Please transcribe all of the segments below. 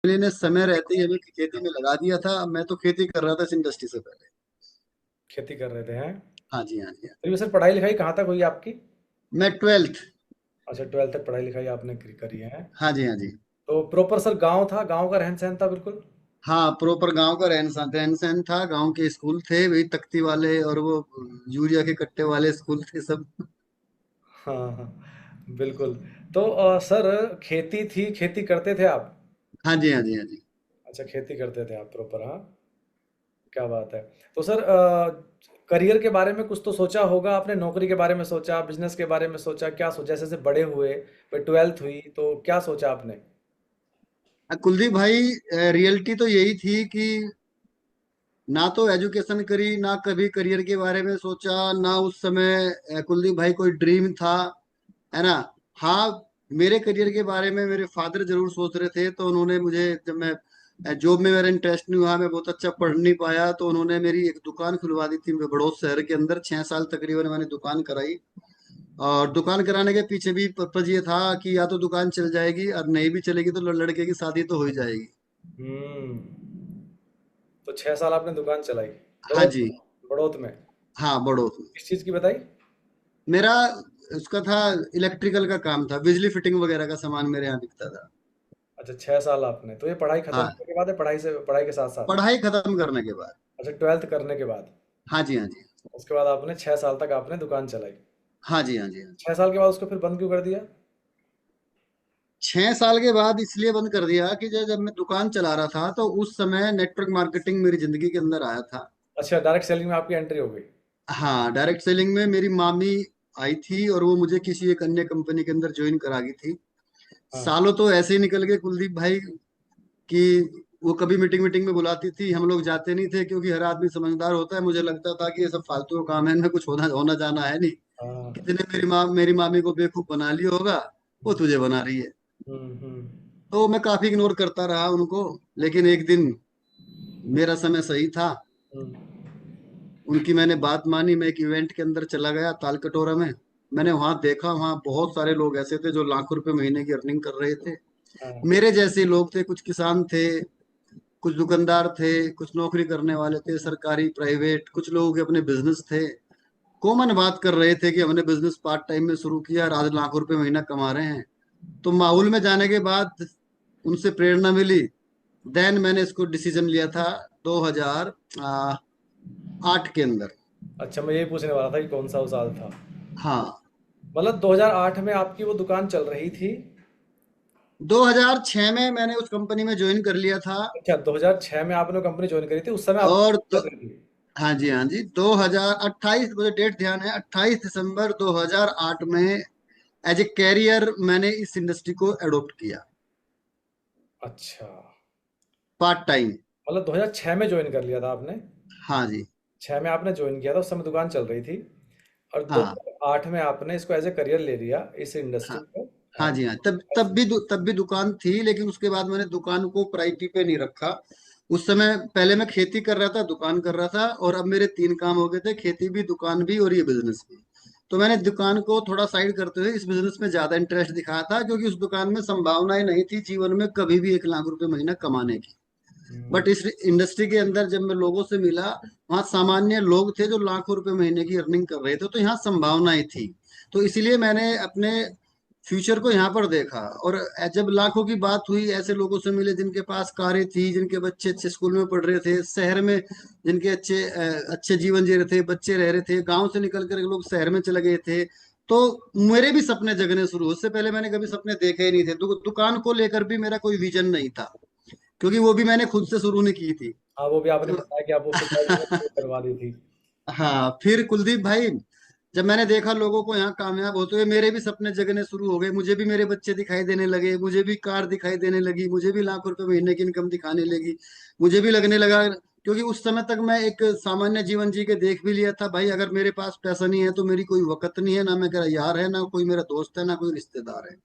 ने समय रहते ही हमें खेती में लगा दिया था। मैं तो खेती कर रहा था इस इंडस्ट्री से पहले। खेती कर रहे थे हैं। हाँ जी, हाँ जी, हाँ। फिर भी सर पढ़ाई लिखाई कहाँ तक हुई आपकी? मैं 12th। अच्छा, 12th तक पढ़ाई लिखाई आपने करी है। हाँ जी, हाँ जी। तो प्रॉपर सर गांव था, गांव का रहन सहन था बिल्कुल। हाँ, प्रॉपर गांव का रहन सहन था। गांव के स्कूल थे वही तख्ती वाले, और वो यूरिया के कट्टे वाले स्कूल थे सब। हाँ हाँ, बिल्कुल। तो सर खेती थी, खेती करते थे आप? हाँ जी, हाँ जी, हाँ जी। अच्छा, खेती करते थे आप प्रॉपर, हाँ। क्या बात है। तो सर करियर के बारे में कुछ तो सोचा होगा आपने, नौकरी के बारे में सोचा, बिजनेस के बारे में सोचा, क्या सोचा? जैसे जैसे बड़े हुए, फिर 12th हुई तो क्या सोचा आपने? कुलदीप भाई, रियलिटी तो यही थी कि ना तो एजुकेशन करी, ना कभी करियर के बारे में सोचा, ना उस समय कुलदीप भाई कोई ड्रीम था, है ना। हाँ, मेरे करियर के बारे में मेरे फादर जरूर सोच रहे थे, तो उन्होंने मुझे, जब मैं जॉब में मेरा इंटरेस्ट नहीं हुआ, मैं बहुत अच्छा पढ़ नहीं पाया, तो उन्होंने मेरी एक दुकान खुलवा दी थी बड़ौद शहर के अंदर। 6 साल तकरीबन मैंने दुकान कराई। और दुकान कराने के पीछे भी पर्पज ये था कि या तो दुकान चल जाएगी, और नहीं भी चलेगी तो लड़के की शादी तो हो ही जाएगी। हम्म। तो 6 साल आपने दुकान चलाई हाँ बड़ौद जी। में? बड़ौद में हाँ, बड़ौद में। किस चीज की बताई? मेरा उसका था, इलेक्ट्रिकल का काम था, बिजली फिटिंग वगैरह का सामान मेरे यहाँ बिकता था। अच्छा, 6 साल आपने, तो ये पढ़ाई खत्म हाँ, करने के बाद है, पढ़ाई से पढ़ाई के साथ साथ? पढ़ाई खत्म करने के बाद। अच्छा, 12th करने के बाद। हाँ जी, हाँ जी। उसके बाद आपने 6 साल तक आपने दुकान चलाई। हाँ जी, हाँ जी, हाँ जी। 6 साल के बाद उसको फिर बंद क्यों कर दिया? 6 साल के बाद इसलिए बंद कर दिया कि जब जब मैं दुकान चला रहा था, तो उस समय नेटवर्क मार्केटिंग मेरी जिंदगी के अंदर आया था। अच्छा, डायरेक्ट सेलिंग में आपकी एंट्री हो गई। हाँ, डायरेक्ट सेलिंग में मेरी मामी आई थी, और वो मुझे किसी एक अन्य कंपनी के अंदर ज्वाइन करा गई थी। हाँ। सालों तो ऐसे ही निकल गए कुलदीप भाई, कि वो कभी मीटिंग मीटिंग में बुलाती थी, हम लोग जाते नहीं थे, क्योंकि हर आदमी समझदार होता है। मुझे लगता था कि ये सब फालतू का काम है, इनमें कुछ होना होना जाना है नहीं। हाँ। कितने मेरी मामी को बेवकूफ बना लिया होगा, वो तुझे बना रही है। हम्म। तो मैं काफी इग्नोर करता रहा उनको। लेकिन एक दिन मेरा समय सही था, हम्म। उनकी मैंने बात मानी। मैं एक इवेंट के अंदर चला गया तालकटोरा में। मैंने वहां देखा, वहां बहुत सारे लोग ऐसे थे जो लाखों रुपए महीने की अर्निंग कर रहे थे। हाँ। मेरे जैसे लोग थे, कुछ किसान थे, कुछ दुकानदार थे, कुछ नौकरी करने वाले थे, सरकारी प्राइवेट, कुछ लोगों के अपने बिजनेस थे। कॉमन बात कर रहे थे कि हमने बिजनेस पार्ट टाइम में शुरू किया और आज लाखों रुपए महीना कमा रहे हैं। तो माहौल में जाने के बाद उनसे प्रेरणा मिली। देन मैंने इसको डिसीजन लिया था 2008 के अंदर। अच्छा, मैं यही पूछने वाला था कि कौन सा वो साल था। हाँ, मतलब 2008 में आपकी वो दुकान चल रही थी? 2006 में मैंने उस कंपनी में ज्वाइन कर लिया था। अच्छा, 2006 में आपने कंपनी ज्वाइन करी थी, उस समय आप और कर रही थी? हाँ जी, हाँ जी, 2028, मुझे डेट ध्यान है, 28 दिसंबर 2008 में एज ए कैरियर मैंने इस इंडस्ट्री को एडॉप्ट किया, अच्छा, पार्ट टाइम। मतलब 2006 में ज्वाइन कर लिया था आपने? हाँ जी। 6 में आपने ज्वाइन किया था, उस समय दुकान चल रही थी, और हाँ, 2008 में आपने इसको एज ए करियर ले लिया, इस हाँ। इंडस्ट्री को। हाँ हाँ। जी, हाँ, तब भी दुकान थी, लेकिन उसके बाद मैंने दुकान को प्रायोरिटी पे नहीं रखा। उस समय पहले मैं खेती कर रहा था, दुकान कर रहा था, और अब मेरे 3 काम हो गए थे, खेती भी, दुकान भी, और ये बिजनेस भी। तो मैंने दुकान को थोड़ा साइड करते हुए इस बिजनेस में ज्यादा इंटरेस्ट दिखाया था, क्योंकि उस दुकान में संभावनाएं नहीं थी जीवन में कभी भी 1 लाख रुपए महीना कमाने की। हम्म। बट इस इंडस्ट्री के अंदर जब मैं लोगों से मिला, वहाँ सामान्य लोग थे जो लाखों रुपए महीने की अर्निंग कर रहे थे, तो यहाँ संभावनाएं थी। तो इसीलिए मैंने अपने फ्यूचर को यहाँ पर देखा। और जब लाखों की बात हुई, ऐसे लोगों से मिले जिनके पास कारें थी, जिनके बच्चे अच्छे स्कूल में पढ़ रहे थे, शहर में जिनके अच्छे जीवन जी रहे थे, बच्चे रह रहे थे, गांव से निकल कर लोग शहर में चले गए थे। तो मेरे भी सपने जगने शुरू हुए। उससे पहले मैंने कभी सपने देखे ही नहीं थे। दुकान को लेकर भी मेरा कोई विजन नहीं था, क्योंकि वो भी मैंने खुद से शुरू नहीं की थी। हाँ, वो भी आपने तो बताया कि आप वो पिताजी ने शुरू करवा दी थी। हाँ, फिर कुलदीप भाई, जब मैंने देखा लोगों को यहाँ कामयाब होते हुए, मेरे भी सपने जगने शुरू हो गए। मुझे भी मेरे बच्चे दिखाई देने लगे, मुझे भी कार दिखाई देने लगी, मुझे भी लाखों रुपए महीने की इनकम दिखाने लगी। मुझे भी लगने लगा, क्योंकि उस समय तक मैं एक सामान्य जीवन जी के देख भी लिया था भाई, अगर मेरे पास पैसा नहीं है तो मेरी कोई वकत नहीं है, ना मेरा यार है, ना कोई मेरा दोस्त है, ना कोई रिश्तेदार है।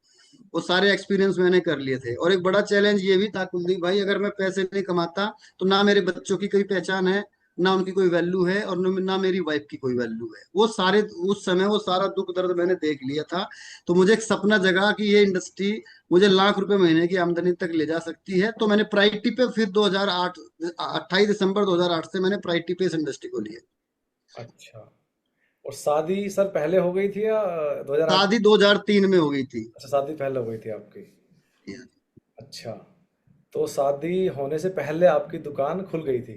वो सारे एक्सपीरियंस मैंने कर लिए थे। और एक बड़ा चैलेंज ये भी था कुलदीप भाई, अगर मैं पैसे नहीं कमाता तो ना मेरे बच्चों की कोई पहचान है, ना उनकी कोई वैल्यू है, और ना मेरी वाइफ की कोई वैल्यू है। वो सारे, उस समय वो सारा दुख दर्द मैंने देख लिया था। तो मुझे एक सपना जगा कि ये इंडस्ट्री मुझे लाख रुपए महीने की आमदनी तक ले जा सकती है। तो मैंने प्रायोरिटी पे फिर 2008, 28 दिसंबर 2008 से मैंने प्रायोरिटी पे इस इंडस्ट्री को लिया। अच्छा। और शादी सर पहले हो गई थी या 2008? शादी 2003 में हो गई थी। अच्छा, शादी पहले हो गई थी आपकी। अच्छा, तो शादी होने से पहले आपकी दुकान खुल गई थी।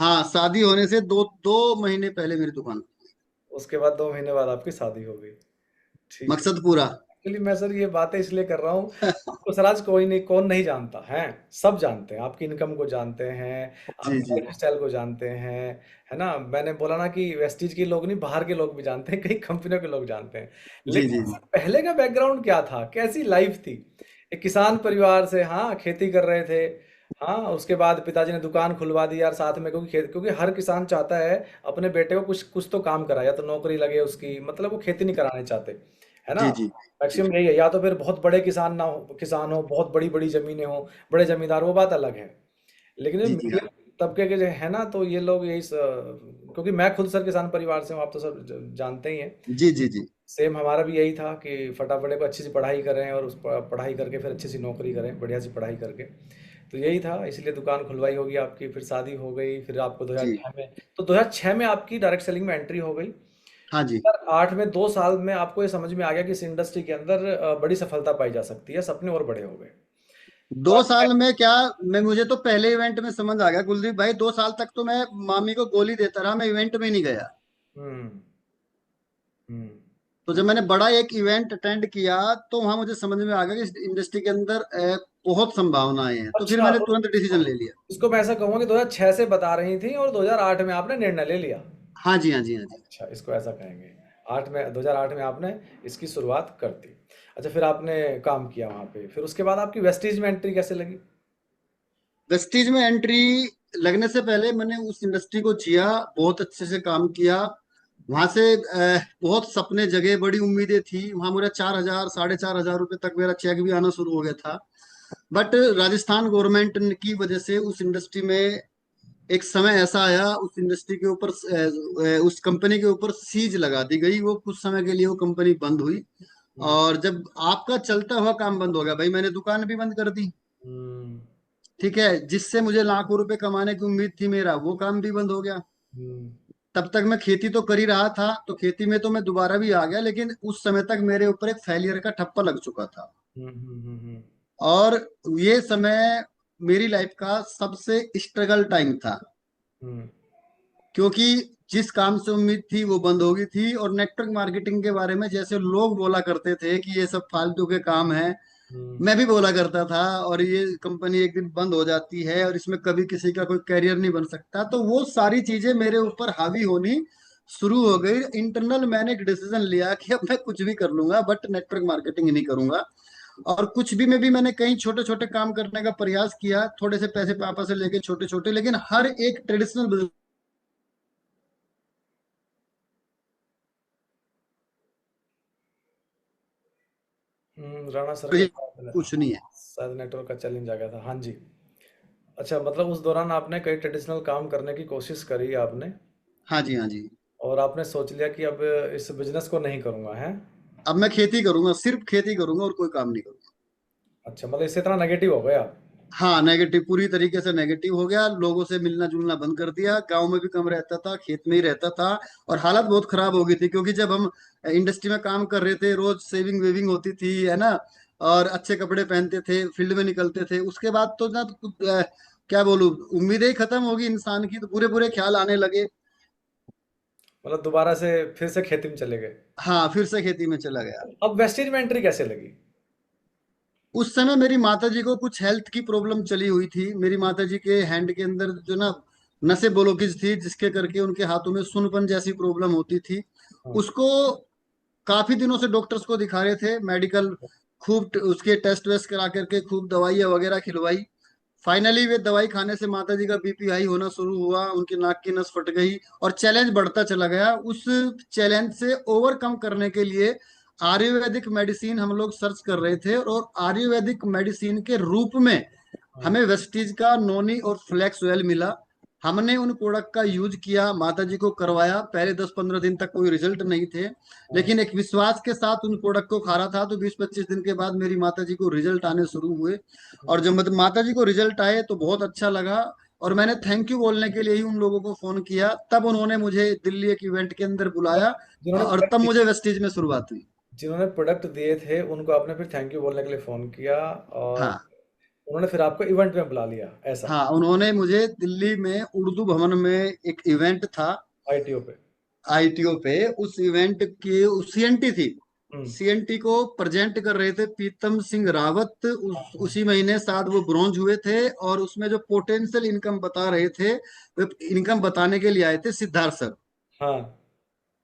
हाँ, शादी होने से दो दो महीने पहले मेरी दुकान। उसके बाद 2 महीने बाद आपकी शादी हो गई। ठीक है। मकसद पूरा। एक्चुअली मैं सर ये बातें इसलिए कर रहा हूँ, आपको सर आज कोई नहीं, कौन नहीं जानता है, सब जानते हैं, आपकी इनकम को जानते हैं, जी आपकी जी लाइफ स्टाइल को जानते हैं, है ना। मैंने बोला ना कि वेस्टीज के लोग नहीं, बाहर के लोग भी जानते हैं, कई कंपनियों के लोग जानते हैं। जी लेकिन जी जी। सर पहले का बैकग्राउंड क्या था, कैसी लाइफ थी। एक किसान परिवार से, हाँ, खेती कर रहे थे। हाँ, उसके बाद पिताजी ने दुकान खुलवा दी यार साथ में, क्योंकि हर किसान चाहता है अपने बेटे को कुछ कुछ तो काम करा, या तो नौकरी लगे उसकी, मतलब वो खेती नहीं कराने चाहते, है ना। जी जी जी। मैक्सिमम यही है, या तो फिर बहुत बड़े किसान हो, बहुत बड़ी बड़ी जमीनें हो, बड़े जमींदार, वो बात अलग है। लेकिन जो जी जी। हाँ। मीडियम तबके के जो है ना, तो ये लोग क्योंकि मैं खुद सर किसान परिवार से हूँ, आप तो सब जानते ही हैं। जी जी जी। सेम हमारा भी यही था कि फटाफट को अच्छी सी पढ़ाई करें, और पढ़ाई करके फिर अच्छी सी नौकरी करें, बढ़िया सी पढ़ाई करके। तो यही था, इसलिए दुकान खुलवाई होगी आपकी, फिर शादी हो गई, फिर आपको जी। 2006 में, तो 2006 में आपकी डायरेक्ट सेलिंग में एंट्री हो गई। हाँ जी। 2008 में 2 साल में आपको ये समझ में आ गया कि इस इंडस्ट्री के अंदर बड़ी सफलता पाई जा सकती है, सपने और बड़े हो गए। तो दो आप, साल में क्या, मैं मुझे तो पहले इवेंट में समझ आ गया कुलदीप भाई। 2 साल तक तो मैं मामी को गोली देता रहा, मैं इवेंट में नहीं गया। हम्म, हम्म, तो जब मैंने बड़ा एक इवेंट अटेंड किया, तो वहां मुझे समझ में आ गया कि इस इंडस्ट्री के अंदर बहुत संभावनाएं हैं। तो फिर अच्छा, मैंने तो तुरंत डिसीजन ले लिया। इसको मैं ऐसा कहूंगा कि 2006 से बता रही थी और 2008 में आपने निर्णय ले लिया। हाँ जी, हाँ जी, हाँ जी। अच्छा, इसको ऐसा कहेंगे, 2008 में आपने इसकी शुरुआत कर दी। अच्छा, फिर आपने काम किया वहां पे, फिर उसके बाद आपकी वेस्टीज में एंट्री कैसे लगी? वेस्टीज में एंट्री लगने से पहले मैंने उस इंडस्ट्री को जिया, बहुत अच्छे से काम किया। वहां से बहुत सपने जगे, बड़ी उम्मीदें थी। वहां मेरा 4,000, 4,500 रुपये तक मेरा चेक भी आना शुरू हो गया था। बट राजस्थान गवर्नमेंट की वजह से उस इंडस्ट्री में एक समय ऐसा आया, उस इंडस्ट्री के ऊपर उस कंपनी के ऊपर सीज लगा दी गई। वो कुछ समय के लिए वो कंपनी बंद हुई। हम्म, और जब आपका चलता हुआ काम बंद हो गया भाई, मैंने दुकान भी बंद कर दी। हम्म, ठीक है, जिससे मुझे लाखों रुपए कमाने की उम्मीद थी, मेरा वो काम भी बंद हो गया। हम्म, तब तक मैं खेती तो कर ही रहा था, तो खेती में तो मैं दोबारा भी आ गया, लेकिन उस समय तक मेरे ऊपर एक फेलियर का ठप्पा लग चुका था। हम्म, और ये समय मेरी लाइफ का सबसे स्ट्रगल टाइम था, हम्म, क्योंकि जिस काम से उम्मीद थी वो बंद हो गई थी। और नेटवर्क मार्केटिंग के बारे में जैसे लोग बोला करते थे कि ये सब फालतू के काम है, हम्म, मैं भी बोला करता था। और ये कंपनी एक दिन बंद हो जाती है, और इसमें कभी किसी का कोई करियर नहीं बन सकता। तो वो सारी चीजें मेरे ऊपर हावी होनी शुरू हो गई। इंटरनल मैंने एक डिसीजन लिया कि अब मैं कुछ भी कर लूंगा, बट नेटवर्क मार्केटिंग नहीं करूंगा। और कुछ भी में भी मैंने कई छोटे छोटे काम करने का प्रयास किया, थोड़े से पैसे पापा से लेके छोटे छोटे, लेकिन हर एक ट्रेडिशनल राणा सर का बिजनेस शायद, कुछ नहीं है। शायद नेटवर्क का चैलेंज आ गया था, हाँ जी। अच्छा, मतलब उस दौरान आपने कई ट्रेडिशनल काम करने की कोशिश करी आपने, हाँ जी, हाँ जी। और आपने सोच लिया कि अब इस बिजनेस को नहीं करूंगा, है। अब मैं खेती करूंगा, सिर्फ खेती करूंगा और कोई काम नहीं करूंगा। अच्छा, मतलब इससे इतना नेगेटिव हो गया आप। हाँ, नेगेटिव, पूरी तरीके से नेगेटिव हो गया। लोगों से मिलना जुलना बंद कर दिया, गांव में भी कम रहता था, खेत में ही रहता था। और हालत बहुत खराब हो गई थी, क्योंकि जब हम इंडस्ट्री में काम कर रहे थे, रोज सेविंग वेविंग होती थी, है ना। और अच्छे कपड़े पहनते थे, फील्ड में निकलते थे। उसके बाद तो ना क्या बोलूं, उम्मीदें ही खत्म होगी इंसान की, तो बुरे बुरे ख्याल आने लगे। मतलब दोबारा से फिर से खेती में चले गए। हाँ, फिर से खेती में चला गया। अब वेस्टेज में एंट्री कैसे लगी? उस समय मेरी माताजी को कुछ हेल्थ की प्रॉब्लम चली हुई थी। मेरी माताजी के हैंड के अंदर जो ना नसें ब्लॉकेज थी, जिसके करके उनके हाथों में सुनपन जैसी प्रॉब्लम होती थी। हाँ, उसको काफी दिनों से डॉक्टर्स को दिखा रहे थे, मेडिकल खूब उसके टेस्ट वेस्ट करा करके खूब दवाइयाँ वगैरह खिलवाई। फाइनली वे दवाई खाने से माताजी का बीपी हाई होना शुरू हुआ, उनकी नाक की नस फट गई। और चैलेंज बढ़ता चला गया। उस चैलेंज से ओवरकम करने के लिए आयुर्वेदिक मेडिसिन हम लोग सर्च कर रहे थे, और आयुर्वेदिक मेडिसिन के रूप में हाँ, हमें वेस्टीज का नोनी और फ्लैक्स ऑयल मिला। हमने उन प्रोडक्ट का यूज किया, माता जी को करवाया। पहले 10-15 दिन तक कोई रिजल्ट नहीं थे, हाँ। लेकिन एक विश्वास के साथ उन प्रोडक्ट को खा रहा था, तो 20-25 दिन के बाद मेरी माता जी को रिजल्ट आने शुरू हुए। और जब मतलब माता जी को रिजल्ट आए तो बहुत अच्छा लगा, और मैंने थैंक यू बोलने के लिए ही उन लोगों को फोन किया। तब उन्होंने मुझे दिल्ली एक इवेंट के अंदर बुलाया, जिन्होंने और तब मुझे वेस्टीज में शुरुआत हुई। जिन्होंने प्रोडक्ट दिए थे उनको आपने फिर थैंक यू बोलने के लिए फोन किया, और हाँ। उन्होंने फिर आपको इवेंट में बुला लिया ऐसा, हाँ, उन्होंने मुझे दिल्ली में उर्दू भवन में एक इवेंट था, आईटीओ पे। आईटीओ पे। उस इवेंट की सीएनटी थी। हम्म। सीएनटी को प्रेजेंट कर रहे थे प्रीतम सिंह रावत। हाँ। उसी महीने शायद वो ब्रॉन्ज हुए थे, और उसमें जो पोटेंशियल इनकम बता रहे थे, वो इनकम बताने के लिए आए थे सिद्धार्थ सर। हाँ।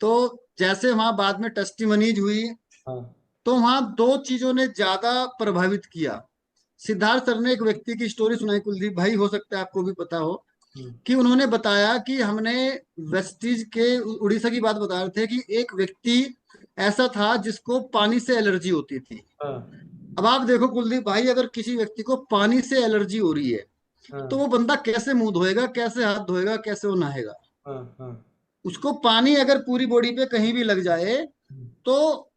तो जैसे वहां बाद में टेस्टिमनीज हुई, हाँ। तो वहां दो चीजों ने ज्यादा प्रभावित किया। सिद्धार्थ सर ने एक व्यक्ति की स्टोरी सुनाई, कुलदीप भाई, हो सकता है आपको भी पता हो, हम्म। कि उन्होंने बताया कि हमने वेस्टीज के उड़ीसा की बात बता रहे थे कि एक व्यक्ति ऐसा था जिसको पानी से एलर्जी होती थी। हाँ। अब आप देखो कुलदीप भाई, अगर किसी व्यक्ति को पानी से एलर्जी हो रही है, तो हाँ। वो बंदा कैसे मुंह धोएगा, कैसे हाथ धोएगा, कैसे वो नहाएगा? हाँ। हाँ। उसको पानी अगर पूरी बॉडी पे कहीं भी लग जाए, हम्म। तो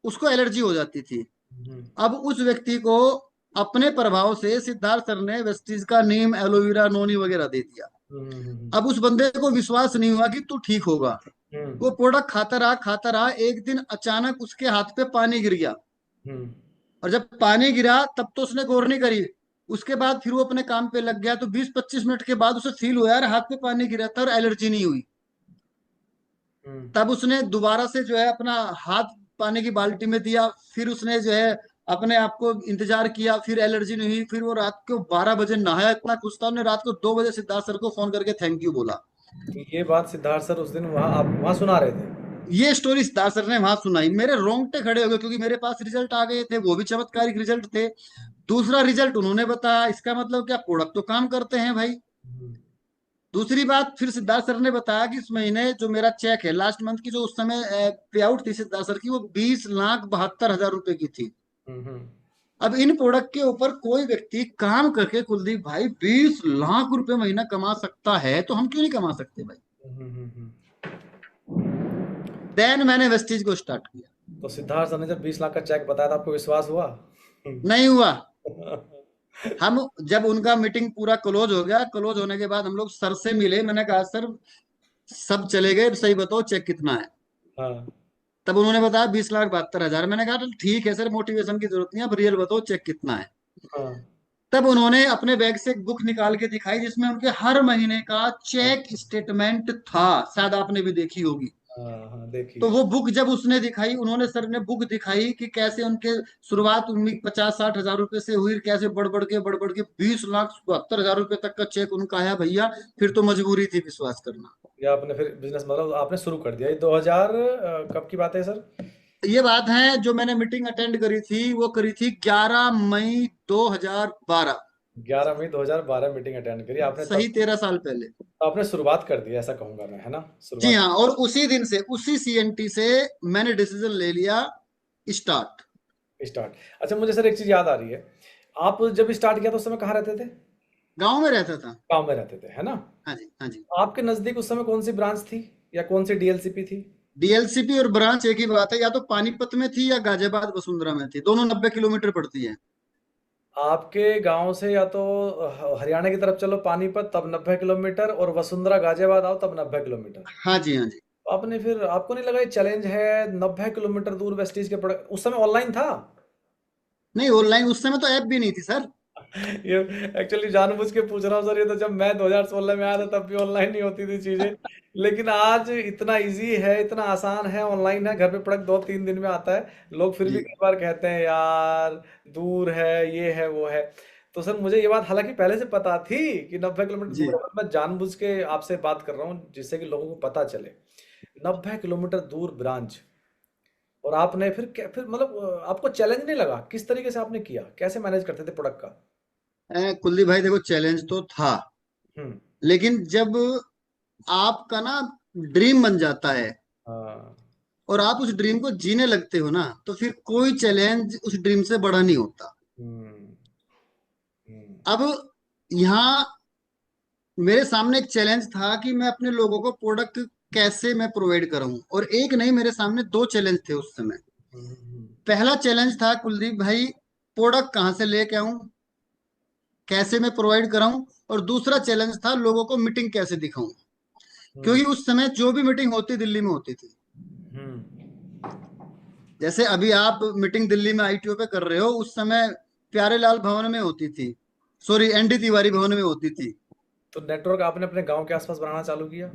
उसको एलर्जी हो जाती थी। हम्म। अब उस व्यक्ति को अपने प्रभाव से सिद्धार्थ सर ने वेस्टीज का नीम, एलोवेरा, नोनी वगैरह दे दिया। हम्म। अब उस बंदे को विश्वास नहीं हुआ कि तू ठीक होगा। हम्म। वो प्रोडक्ट खाता रहा, खाता रहा। एक दिन अचानक उसके हाथ पे पानी गिर गया, हम्म। और जब पानी गिरा तब तो उसने गौर नहीं करी। उसके बाद फिर वो अपने काम पे लग गया, तो 20-25 मिनट के बाद उसे फील हुआ यार हाथ पे पानी गिरा था और एलर्जी नहीं हुई। हम्म। तब उसने दोबारा से जो है अपना हाथ पानी की बाल्टी में दिया, फिर उसने जो है अपने आप को इंतजार किया, फिर एलर्जी नहीं हुई। फिर वो रात को 12 बजे नहाया, इतना खुश था, उसने रात को 2 बजे सिद्धार्थ सर को फोन करके थैंक यू बोला। तो ये बात सिद्धार्थ सर उस दिन वहाँ आप वहाँ सुना रहे थे? ये स्टोरी सिद्धार्थ सर ने वहां सुनाई, मेरे रोंगटे खड़े हो गए, क्योंकि मेरे पास रिजल्ट आ गए थे, वो भी चमत्कारिक रिजल्ट थे। दूसरा रिजल्ट उन्होंने बताया, इसका मतलब क्या, प्रोडक्ट तो काम करते हैं भाई। हम्म। दूसरी बात, फिर सिद्धार्थ सर ने बताया कि इस महीने जो मेरा चेक है लास्ट मंथ की, जो उस समय पे आउट थी सिद्धार्थ सर की, वो 20,72,000 रुपए की थी। हम्म। अब इन प्रोडक्ट के ऊपर कोई व्यक्ति काम करके कुलदीप भाई 20 लाख रुपए महीना कमा सकता है, तो हम क्यों नहीं कमा सकते भाई? हम्म। देन मैंने वेस्टीज को स्टार्ट किया। तो सिद्धार्थ सर ने जब 20 लाख का चेक बताया था आपको विश्वास हुआ? नहीं हुआ। हम जब उनका मीटिंग पूरा क्लोज हो गया, क्लोज होने के बाद हम लोग सर से मिले, मैंने कहा सर सब चले गए, सही बताओ चेक कितना है? हाँ। तब उन्होंने बताया 20,72,000। मैंने कहा "चल ठीक है सर, मोटिवेशन की जरूरत नहीं है, अब रियल बताओ चेक कितना है?" हाँ। तब उन्होंने अपने बैग से एक बुक निकाल के दिखाई, जिसमें उनके हर महीने का हाँ। चेक स्टेटमेंट था, शायद आपने भी देखी होगी। हाँ। हाँ, देखी तो है। वो बुक जब उसने दिखाई, उन्होंने सर ने बुक दिखाई कि कैसे उनके शुरुआत उन्नीस 50-60 हजार रुपए से हुई, कैसे बढ़ बढ़ के 20,72,000 रुपए तक का चेक उनका आया भैया। फिर तो मजबूरी थी विश्वास करना। या आपने फिर बिजनेस मतलब आपने शुरू कर दिया ये 2000 कब की बात है सर? ये बात है, जो मैंने मीटिंग अटेंड करी थी वो करी थी 11 मई 2012। 11 मई 2012 मीटिंग अटेंड करी आपने सही तब? 13 साल पहले। आपने शुरुआत कर दी ऐसा कहूंगा मैं, है ना? जी शुरुआत। हाँ, और उसी दिन से, उसी सीएनटी से मैंने डिसीजन ले लिया, स्टार्ट। स्टार्ट। अच्छा, मुझे सर एक चीज याद आ रही है। आप जब स्टार्ट किया तो उस समय कहाँ रहते थे? गांव में रहता था। गांव में रहते थे, है ना? हाँ जी, हाँ जी। आपके नजदीक उस समय कौन सी ब्रांच थी या कौन सी डीएलसीपी थी? डीएलसीपी और ब्रांच एक ही बात है, या तो पानीपत में थी या गाजियाबाद वसुंधरा में थी, दोनों 90 किलोमीटर पड़ती है। आपके गांव से या तो हरियाणा की तरफ चलो पानीपत तब 90 किलोमीटर, और वसुंधरा गाजियाबाद आओ तब 90 किलोमीटर। हाँ जी, हाँ जी। आपने फिर आपको नहीं लगा ये चैलेंज है 90 किलोमीटर दूर वेस्टीज के प्रोडक्ट? उस समय ऑनलाइन था? नहीं, ऑनलाइन उस समय तो ऐप भी नहीं थी सर। ये एक्चुअली जानबूझ के पूछ रहा हूँ सर, ये तो जब मैं 2016 में आया था तब भी ऑनलाइन नहीं होती थी चीजें। लेकिन आज इतना इजी है, इतना आसान है, ऑनलाइन है, घर पे प्रोडक्ट 2-3 दिन में आता है। लोग फिर भी जी, कई बार कहते हैं यार दूर है, ये है वो है। तो सर मुझे ये बात हालांकि पहले से पता थी कि 90 किलोमीटर जी। दूर है, पर मैं जानबूझ के आपसे बात कर रहा हूँ जिससे कि लोगों को पता चले। 90 किलोमीटर दूर ब्रांच, और आपने फिर फिर मतलब आपको चैलेंज नहीं लगा? किस तरीके से आपने किया, कैसे मैनेज करते थे प्रोडक्ट का? कुलदीप भाई देखो, चैलेंज तो था, हम्म। लेकिन जब आपका ना ड्रीम बन जाता है, हाँ। और आप उस ड्रीम को जीने लगते हो ना, तो फिर कोई चैलेंज उस ड्रीम से बड़ा नहीं होता। हम्म। हम्म। अब यहाँ मेरे सामने एक चैलेंज था कि मैं अपने लोगों को प्रोडक्ट कैसे मैं प्रोवाइड करूं, और एक नहीं, मेरे सामने दो चैलेंज थे उस समय। हम्म। पहला चैलेंज था कुलदीप भाई, प्रोडक्ट कहाँ से लेके आऊं, कैसे मैं प्रोवाइड कराऊं। और दूसरा चैलेंज था लोगों को मीटिंग कैसे दिखाऊं, हम्म। क्योंकि उस समय जो भी मीटिंग होती दिल्ली में होती थी। हम्म। जैसे अभी आप मीटिंग दिल्ली में आईटीओ पे कर रहे हो, उस समय प्यारेलाल भवन में होती थी, सॉरी एनडी तिवारी भवन में होती थी। तो नेटवर्क आपने अपने गांव के आसपास बनाना चालू किया।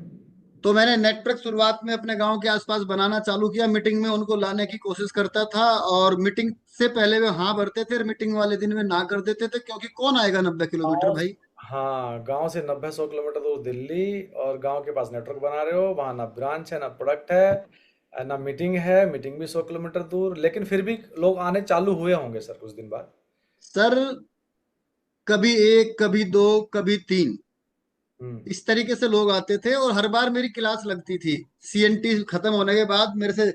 तो मैंने नेटवर्क शुरुआत में अपने गांव के आसपास बनाना चालू किया, मीटिंग में उनको लाने की कोशिश करता था, और मीटिंग से पहले वे हाँ भरते थे और मीटिंग वाले दिन वे ना कर देते थे, क्योंकि कौन आएगा 90 किलोमीटर गांव भाई। हाँ, गांव से 90-100 किलोमीटर दूर दिल्ली, और गांव के पास नेटवर्क बना रहे हो, वहां ना ब्रांच है ना प्रोडक्ट है ना मीटिंग है, मीटिंग भी 100 किलोमीटर दूर, लेकिन फिर भी लोग आने चालू हुए होंगे सर कुछ दिन बाद। सर, कभी एक, कभी दो, कभी तीन, हम्म। इस तरीके से लोग आते थे, और हर बार मेरी क्लास लगती थी। सीएनटी खत्म होने के बाद मेरे से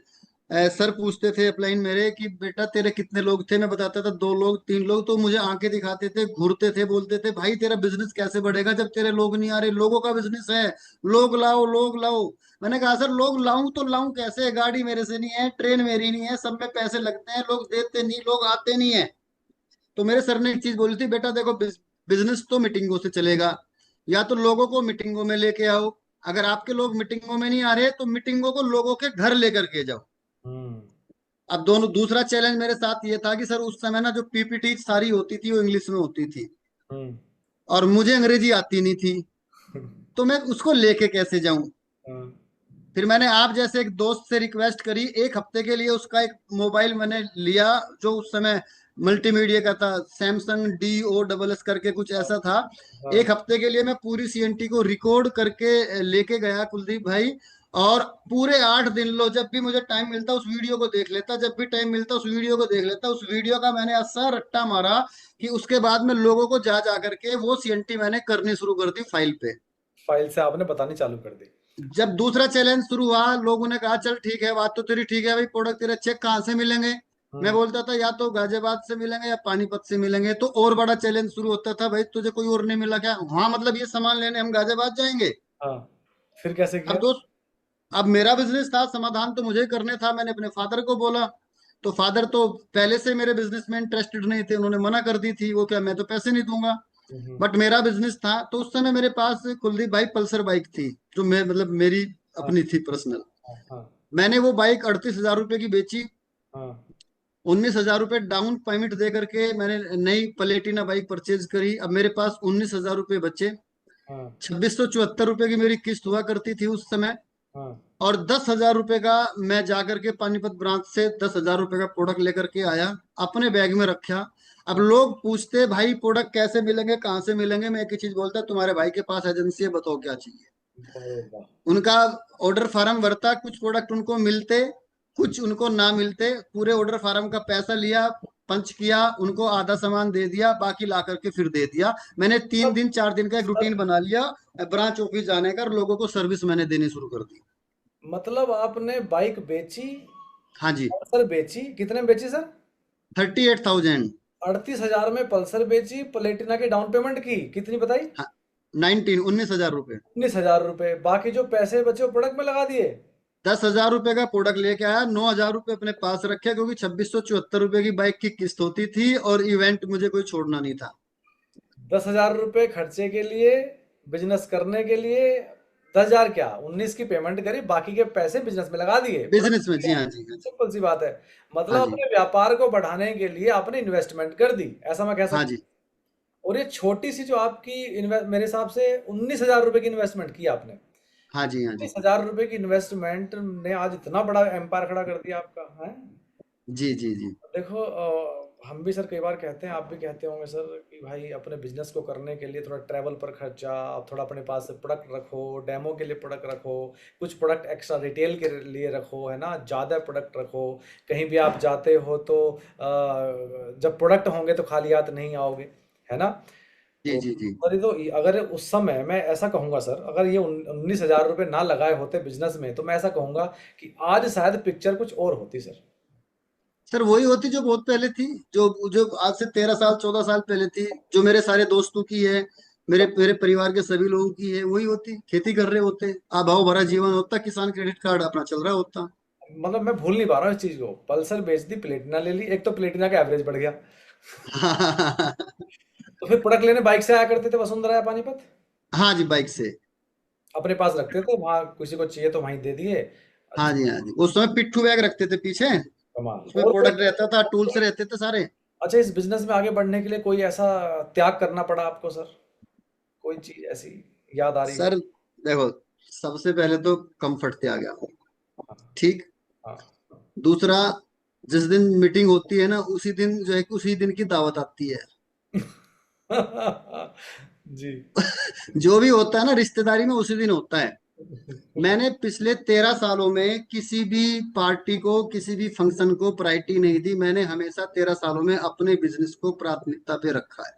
सर पूछते थे अपलाइन मेरे कि बेटा तेरे कितने लोग थे, मैं बताता था दो लोग, तीन लोग, तो मुझे आंखें दिखाते थे, घूरते थे, बोलते थे भाई तेरा बिजनेस कैसे बढ़ेगा जब तेरे लोग नहीं आ रहे, लोगों का बिजनेस है, लोग लाओ लोग लाओ। मैंने कहा सर लोग लाऊं तो लाऊं कैसे, गाड़ी मेरे से नहीं है, ट्रेन मेरी नहीं है, सब में पैसे लगते हैं, लोग देते नहीं, लोग आते नहीं है। तो मेरे सर ने एक चीज बोली थी, बेटा देखो बिजनेस तो मीटिंगों से चलेगा, या तो लोगों को मीटिंगों में लेके आओ, अगर आपके लोग मीटिंगों में नहीं आ रहे तो मीटिंगों को लोगों के घर लेकर के जाओ। हम्म। अब दोनों, दूसरा चैलेंज मेरे साथ ये था कि सर उस समय ना जो पीपीटी सारी होती थी वो इंग्लिश में होती थी, हम्म। और मुझे अंग्रेजी आती नहीं थी, तो मैं उसको लेके कैसे जाऊं। हाँ। फिर मैंने आप जैसे एक दोस्त से रिक्वेस्ट करी, एक हफ्ते के लिए उसका एक मोबाइल मैंने लिया, जो उस समय मल्टीमीडिया का था, सैमसंग DOSS करके कुछ ऐसा था। हाँ। एक हफ्ते के लिए मैं पूरी सीएनटी को रिकॉर्ड करके लेके गया कुलदीप भाई, और पूरे 8 दिन लो, जब भी मुझे टाइम मिलता उस वीडियो को देख लेता, जब भी टाइम मिलता उस वीडियो को देख लेता, उस वीडियो का मैंने ऐसा रट्टा मारा कि उसके बाद में लोगों को जा जा करके वो सीएनटी मैंने करनी शुरू कर दी फाइल पे। फाइल से आपने बतानी चालू कर दी। जब दूसरा चैलेंज शुरू हुआ, लोगों ने कहा चल ठीक है, बात तो तेरी ठीक है भाई, प्रोडक्ट तेरे चेक कहाँ से मिलेंगे। मैं हम्म। बोलता था या तो गाजियाबाद से मिलेंगे या पानीपत से मिलेंगे, तो और बड़ा चैलेंज शुरू होता था, भाई तुझे कोई और नहीं मिला क्या, हाँ मतलब ये सामान लेने हम गाजियाबाद जाएंगे। हाँ, फिर कैसे अब किया। दोस्त, अब मेरा बिजनेस था, समाधान तो मुझे ही करने था, मैंने अपने फादर को बोला, तो फादर तो पहले से मेरे बिजनेस में इंटरेस्टेड नहीं थे, उन्होंने मना कर दी थी, वो क्या मैं तो पैसे नहीं दूंगा। हम्म। बट मेरा बिजनेस था, तो उस समय मेरे पास कुलदीप भाई पल्सर बाइक थी, जो मैं मतलब मेरी हाँ। अपनी थी पर्सनल। हाँ। हाँ। मैंने वो बाइक 38,000 रुपए की बेची, हाँ। 19,000 रुपए डाउन पेमेंट दे करके मैंने नई प्लेटिना बाइक परचेज करी। अब मेरे पास 19,000 रुपए बचे, हाँ। 2674 रुपए की मेरी किस्त हुआ करती थी उस समय। हाँ। और 10,000 रुपए का मैं जाकर के पानीपत ब्रांच से 10,000 रुपए का प्रोडक्ट लेकर के आया, अपने बैग में रखा। अब हाँ। लोग पूछते भाई प्रोडक्ट कैसे मिलेंगे, कहाँ से मिलेंगे, मैं एक ही चीज बोलता, तुम्हारे भाई के पास एजेंसी है, बताओ क्या चाहिए। अरे वाह। उनका ऑर्डर फार्म भरता, कुछ प्रोडक्ट उनको मिलते, कुछ उनको ना मिलते, पूरे ऑर्डर फार्म का पैसा लिया, पंच किया, उनको आधा सामान दे दिया, बाकी ला करके फिर दे दिया। मैंने तीन मतलब दिन 4 दिन का एक सर, रूटीन बना लिया, ब्रांच ऑफिस जाने का, और लोगों को सर्विस मैंने देनी शुरू कर दी। मतलब आपने बाइक बेची, हाँ जी। पल्सर बेची, कितने में बेची सर। 38,000। 38,000 में पल्सर बेची, प्लेटिना की डाउन पेमेंट की कितनी बताई। हाँ, 19,000 रुपये। 19,000 रुपए, बाकी जो पैसे बचे वो प्रोडक्ट में लगा दिए। 10,000 रुपए का प्रोडक्ट लेके आया, 9,000 रुपये अपने पास रखे, क्योंकि 2674 रुपए की बाइक की किस्त होती थी, और इवेंट मुझे कोई छोड़ना नहीं था। 10,000 रुपए खर्चे के लिए, बिजनेस करने के लिए। 10,000 क्या, 19 की पेमेंट करी, बाकी के पैसे बिजनेस में लगा दिए, बिजनेस में, प्रोडक्ट जी में। हाँ जी, हाँ जी। सिंपल सी बात है। हाँ मतलब जी। अपने व्यापार को बढ़ाने के लिए आपने इन्वेस्टमेंट कर दी, ऐसा मैं कह हाँ सकता जी। हूँ। और ये छोटी सी जो आपकी मेरे हिसाब से 19,000 रुपए की इन्वेस्टमेंट की आपने। हाँ जी। हाँ जी। 19,000 रुपए की इन्वेस्टमेंट ने आज इतना बड़ा एम्पायर खड़ा कर दिया आपका है। जी जी जी। देखो हम भी सर कई बार कहते हैं, आप भी कहते होंगे सर, कि भाई अपने बिजनेस को करने के लिए थोड़ा ट्रैवल पर खर्चा, आप थोड़ा अपने पास प्रोडक्ट रखो, डेमो के लिए प्रोडक्ट रखो, कुछ प्रोडक्ट एक्स्ट्रा रिटेल के लिए रखो, है ना, ज़्यादा प्रोडक्ट रखो। कहीं भी आप जाते हो तो जब प्रोडक्ट होंगे तो खाली हाथ नहीं आओगे, है ना। जी तो जी जी। अरे तो अगर उस समय मैं ऐसा कहूंगा सर, अगर ये 19,000 रुपये ना लगाए होते बिजनेस में, तो मैं ऐसा कहूंगा कि आज शायद पिक्चर कुछ और होती सर। सर वही होती जो बहुत पहले थी, जो जो आज से 13 साल 14 साल पहले थी, जो मेरे सारे दोस्तों की है, मेरे मेरे परिवार के सभी लोगों की है वही होती, खेती कर रहे होते, अभाव भरा जीवन होता, किसान क्रेडिट कार्ड अपना चल रहा होता। मतलब मैं भूल नहीं पा रहा हूँ इस चीज को, पल्सर बेच दी, प्लेटिना ले ली, एक तो प्लेटिना का एवरेज बढ़ गया। तो फिर प्रोडक्ट लेने बाइक से आया करते थे वसुंधरा या पानीपत? हाँ जी, बाइक से। अपने पास रखते थे, वहां किसी को चाहिए तो वहीं दे दिए। हाँ अच्छा। जी, हाँ जी, उस समय पिट्ठू बैग रखते थे पीछे, कमाल। उसमें और कोई, प्रोडक्ट रहता था, टूल्स रहते थे सारे। अच्छा, इस बिजनेस में आगे बढ़ने के लिए कोई ऐसा त्याग करना पड़ा आपको सर? कोई चीज ऐसी याद आ रही हो? सर देखो, सबसे पहले तो कंफर्ट त्याग गया, हाँ। ठीक। हाँ। दूसरा, जिस दिन मीटिंग होती है ना, उसी दिन जो है उसी दिन की दावत आती है। जी। जो भी होता है ना रिश्तेदारी में, उसी दिन होता है। मैंने पिछले 13 सालों में किसी भी पार्टी को, किसी भी फंक्शन को प्रायोरिटी नहीं दी। मैंने हमेशा 13 सालों में अपने बिजनेस को प्राथमिकता पे रखा है।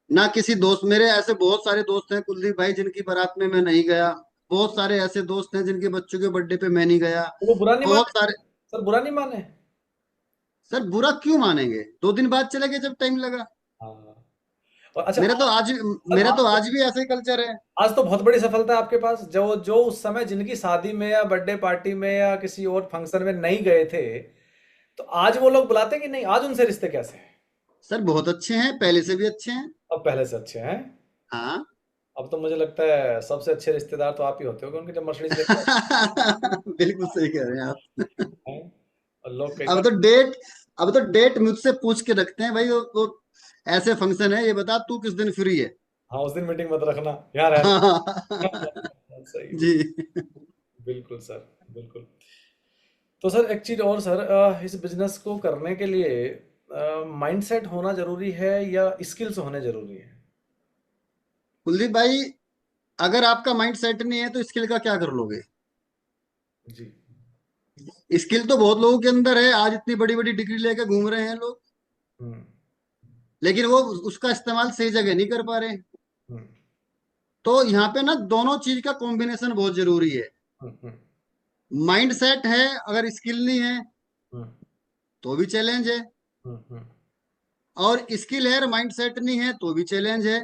ना किसी दोस्त, मेरे ऐसे बहुत सारे दोस्त हैं कुलदीप भाई जिनकी बारात में मैं नहीं गया। बहुत सारे ऐसे दोस्त हैं जिनके बच्चों के बर्थडे पे मैं नहीं गया। तो वो बुरा नहीं बहुत माने? सारे। सर बुरा नहीं माने? सर बुरा क्यों मानेंगे, 2 दिन बाद चले गए जब टाइम लगा। हाँ। और अच्छा, मेरे तो आज, आज सर मेरा आज तो तो, आज भी ऐसा ही कल्चर है। आज तो बहुत बड़ी सफलता है आपके पास, जो जो उस समय जिनकी शादी में या बर्थडे पार्टी में या किसी और फंक्शन में नहीं गए थे, तो आज वो लोग बुलाते कि नहीं? आज उनसे रिश्ते कैसे हैं? सर बहुत अच्छे हैं, पहले से भी अच्छे हैं। अब पहले से अच्छे हैं? हाँ। अब तो मुझे लगता है सबसे अच्छे रिश्तेदार तो आप ही होते होगे उनके, जब मर्सिडीज लेके आते बिल्कुल सही कह रहे हैं आप। हैं। और लोग कई अब बार, तो डेट अब तो डेट मुझसे पूछ के रखते हैं भाई, वो ऐसे फंक्शन है, ये बता तू किस दिन फ्री है। हाँ उस दिन मीटिंग मत रखना, यहाँ रहना। सही जी। बात। बिल्कुल सर, बिल्कुल। तो सर एक चीज और सर, इस बिजनेस को करने के लिए माइंडसेट होना जरूरी है या स्किल्स होने जरूरी है? कुलदीप भाई, अगर आपका माइंड सेट नहीं है तो स्किल का क्या कर लोगे। जी। स्किल तो बहुत लोगों के अंदर है, आज इतनी बड़ी बड़ी डिग्री लेके घूम रहे हैं लोग, हम्म। लेकिन वो उसका इस्तेमाल सही जगह नहीं कर पा रहे हैं। हम्म। तो यहाँ पे ना दोनों चीज का कॉम्बिनेशन बहुत जरूरी है। हम्म। हम्म। माइंड सेट है, अगर स्किल नहीं है हम्म। तो भी चैलेंज है। हम्म। हम्म। और स्किल है, माइंड सेट नहीं है तो भी चैलेंज है।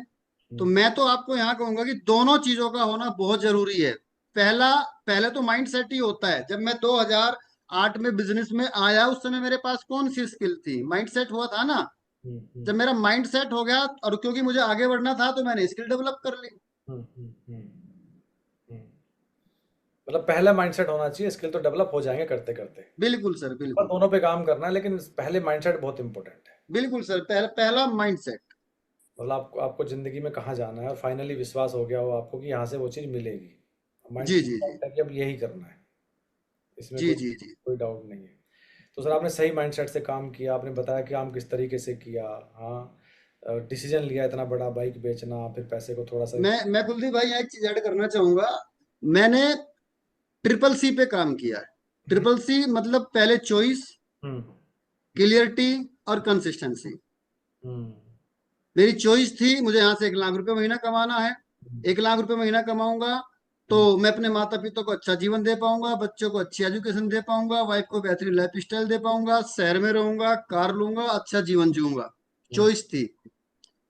तो हम्म। मैं तो आपको यहाँ कहूंगा कि दोनों चीजों का होना बहुत जरूरी है। पहला, पहले तो माइंड सेट ही होता है। जब मैं 2008 में बिजनेस में आया, उस समय मेरे पास कौन सी स्किल थी, माइंड सेट हुआ था ना। हम्म। हम्म। जब मेरा माइंड सेट हो गया, और क्योंकि मुझे आगे बढ़ना था, तो मैंने स्किल डेवलप कर ली। हम्म। हम्म। हम्म। मतलब पहला माइंडसेट होना चाहिए, स्किल तो डेवलप हो जाएंगे करते करते। बिल्कुल सर, पर बिल्कुल। दोनों पे काम करना है, लेकिन पहले माइंडसेट बहुत इंपॉर्टेंट है। बिल्कुल सर, पहला पहला माइंड सेट। मतलब आपको आपको जिंदगी में कहाँ जाना है और फाइनली विश्वास हो गया हो आपको कि यहाँ से वो चीज़ मिलेगी, माइंड जी जी जी। है कि अब यही करना है, इसमें जी कोई जी जी। कोई डाउट नहीं है। तो सर आपने सही माइंडसेट से काम किया, आपने बताया कि काम किस तरीके से किया। हाँ, डिसीजन लिया इतना बड़ा बाइक बेचना, फिर पैसे को थोड़ा सा। मैं कुलदीप भाई यहाँ एक चीज ऐड करना चाहूंगा। मैंने ट्रिपल सी पे काम किया है। हम्म। ट्रिपल सी मतलब पहले चॉइस, हम्म। क्लियरिटी और कंसिस्टेंसी। हम्म। मेरी चॉइस थी, मुझे यहाँ से 1 लाख रुपए महीना कमाना है। 1 लाख रुपए महीना कमाऊंगा तो हम्म। मैं अपने माता पिता को अच्छा जीवन दे पाऊंगा, बच्चों को अच्छी एजुकेशन दे पाऊंगा, वाइफ को बेहतरीन लाइफ स्टाइल दे पाऊंगा, शहर में रहूंगा, कार लूंगा, अच्छा जीवन जीऊंगा। हम्म। चॉइस थी।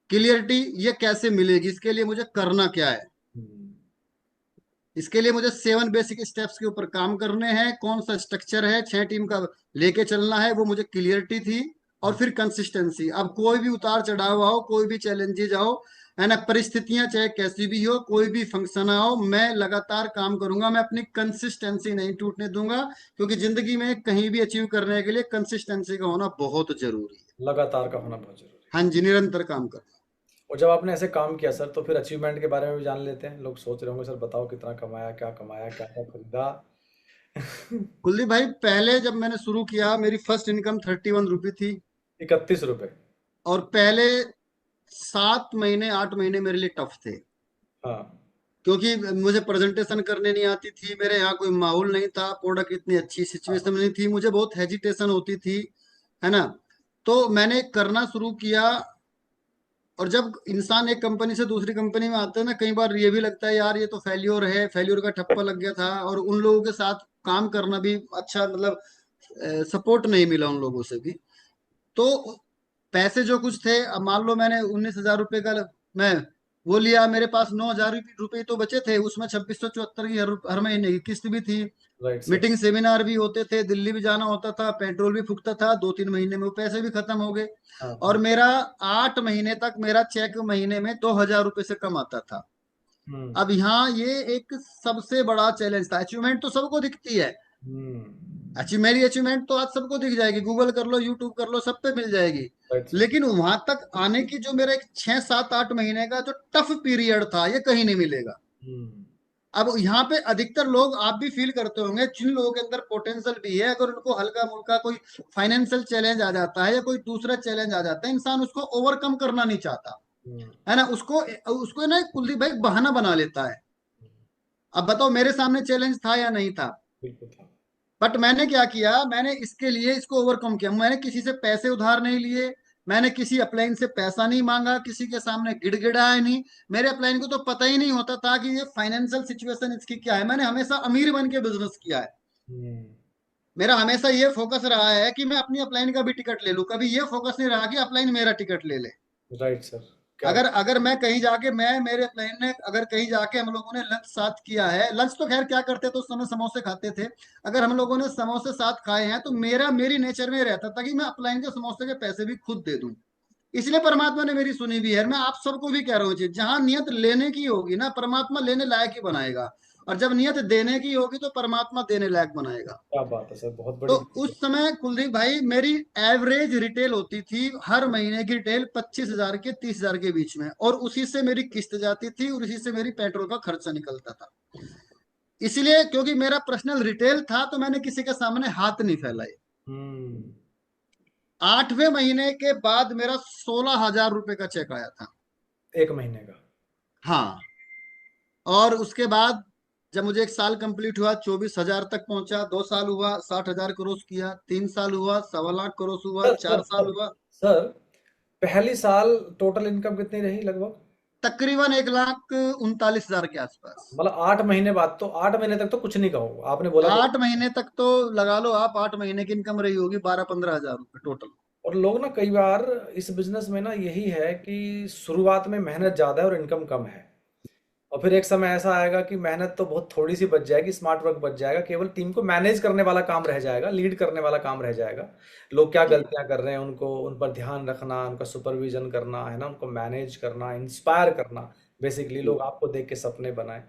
क्लियरिटी, ये कैसे मिलेगी, इसके लिए मुझे करना क्या है। हम्म। इसके लिए मुझे 7 बेसिक स्टेप्स के ऊपर काम करने हैं, कौन सा स्ट्रक्चर है 6 टीम का लेके चलना है, वो मुझे क्लियरिटी थी। और हम्म। फिर कंसिस्टेंसी, अब कोई भी उतार चढ़ाव आओ, कोई भी चैलेंजेस आओ, है ना, परिस्थितियां चाहे कैसी भी हो, कोई भी फंक्शन आओ, मैं लगातार काम करूंगा, मैं अपनी कंसिस्टेंसी नहीं टूटने दूंगा। क्योंकि जिंदगी में कहीं भी अचीव करने के लिए कंसिस्टेंसी का होना बहुत जरूरी है। लगातार का होना बहुत जरूरी हाँ है। जी, निरंतर काम करना। और जब आपने ऐसे काम किया सर, तो फिर अचीवमेंट के बारे में भी जान लेते हैं। लोग सोच रहे होंगे, सर बताओ कितना कमाया, क्या क्या खरीदा। कुलदीप भाई, पहले जब मैंने शुरू किया, मेरी फर्स्ट इनकम 31 रुपी थी। 31 रुपए? और पहले 7 महीने 8 महीने मेरे लिए टफ थे। हाँ। क्योंकि मुझे प्रेजेंटेशन करने नहीं आती थी, मेरे यहाँ कोई माहौल नहीं था, प्रोडक्ट इतनी अच्छी हाँ। सिचुएशन नहीं थी, मुझे बहुत हेजिटेशन होती थी, है ना। तो मैंने करना शुरू किया। और जब इंसान एक कंपनी से दूसरी कंपनी में आता है ना, कई बार ये भी लगता है यार ये तो फेल्योर है, फेल्योर का ठप्पा लग गया था, और उन लोगों के साथ काम करना भी अच्छा, मतलब सपोर्ट नहीं मिला उन लोगों से भी। तो पैसे जो कुछ थे, अब मान लो मैंने 19,000 रुपए का मैं वो लिया, मेरे पास 9,000 रुपए तो बचे थे, उसमें 2674 की हर महीने की किस्त भी थी। Right sir. मीटिंग सेमिनार भी होते थे, दिल्ली भी जाना होता था, पेट्रोल भी फूकता था, 2-3 महीने में वो पैसे भी खत्म हो गए। हाँ और हाँ। मेरा 8 महीने तक मेरा चेक महीने में 2,000 रुपए से कम आता था। हम्म अब यहाँ ये एक सबसे बड़ा चैलेंज था। अचीवमेंट तो सबको दिखती है, हम्म। मेरी अचीवमेंट तो आज सबको दिख जाएगी, गूगल कर लो, यूट्यूब कर लो, सब पे मिल जाएगी। Right sir. लेकिन वहां तक आने की जो मेरा एक 6-7-8 महीने का जो टफ पीरियड था, ये कहीं नहीं मिलेगा। हम्म। अब यहाँ पे अधिकतर लोग, आप भी फील करते होंगे, जिन लोगों के अंदर पोटेंशियल भी है, अगर उनको हल्का मुल्का कोई फाइनेंशियल चैलेंज आ जाता है या कोई दूसरा चैलेंज आ जाता है, इंसान उसको ओवरकम करना नहीं चाहता हम्म। है ना, उसको उसको ना कुलदीप भाई बहाना बना लेता है। हम्म। अब बताओ, मेरे सामने चैलेंज था या नहीं था? बिल्कुल था। बट मैंने क्या किया, मैंने इसके लिए इसको ओवरकम किया। मैंने किसी से पैसे उधार नहीं लिए, मैंने किसी अपलाइन से पैसा नहीं मांगा, किसी के सामने गिड़गिड़ाया नहीं। मेरे अपलाइन को तो पता ही नहीं होता था कि ये फाइनेंशियल सिचुएशन इसकी क्या है। मैंने हमेशा अमीर बन के बिजनेस किया है। हम्म। मेरा हमेशा ये फोकस रहा है कि मैं अपनी अपलाइन का भी टिकट ले लूं, कभी ये फोकस नहीं रहा कि अपलाइन मेरा टिकट ले ले। Right sir. क्या अगर अगर मैं कहीं जाके, मैं मेरे प्लान ने अगर कहीं जाके हम लोगों ने लंच साथ किया है, लंच तो खैर क्या करते थे उस समय, समोसे खाते थे। अगर हम लोगों ने समोसे साथ खाए हैं तो मेरी नेचर में रहता था कि मैं अपलाइन के समोसे के पैसे भी खुद दे दूं। इसलिए परमात्मा ने मेरी सुनी भी है। मैं आप सबको भी कह रहा हूँ, जहां नियत लेने की होगी ना, परमात्मा लेने लायक ही बनाएगा। और जब नियत देने की होगी तो परमात्मा देने लायक बनाएगा। क्या बात है सर, बहुत तो बड़ी बात उस है। समय कुलदीप भाई मेरी एवरेज रिटेल होती थी, हर महीने की रिटेल 25,000 के 30,000 के बीच में, और उसी से मेरी किस्त जाती थी और उसी से मेरी पेट्रोल का खर्चा निकलता था। इसलिए क्योंकि मेरा पर्सनल रिटेल था तो मैंने किसी के सामने हाथ नहीं फैलाए। हम्म। 8वें महीने के बाद मेरा 16,000 रुपए का चेक आया था। एक महीने का? हाँ। और उसके बाद जब मुझे 1 साल कंप्लीट हुआ, 24,000 तक पहुंचा। 2 साल हुआ, 60,000 क्रॉस किया। 3 साल हुआ, 1.25 लाख क्रॉस हुआ। सर सर 4 साल सर हुआ, सर, पहली साल टोटल इनकम कितनी रही लगभग? तकरीबन 1,39,000 के आसपास। मतलब 8 महीने बाद, तो 8 महीने तक तो कुछ नहीं कहूँ, आपने बोला तो। 8 महीने तक तो लगा लो आप, 8 महीने की इनकम रही होगी 12-15 हजार रुपये टोटल। और लोग ना कई बार इस बिजनेस में ना यही है कि शुरुआत में मेहनत ज़्यादा है और इनकम कम है, और फिर एक समय ऐसा आएगा कि मेहनत तो बहुत थोड़ी सी बच जाएगी, स्मार्ट वर्क बच जाएगा, केवल टीम को मैनेज करने वाला काम रह जाएगा, लीड करने वाला काम रह जाएगा। लोग क्या जी गलतियां कर रहे हैं उनको, उन पर ध्यान रखना, उनका सुपरविजन करना है ना, उनको मैनेज करना, इंस्पायर करना। बेसिकली जी लोग आपको देख के सपने बनाए।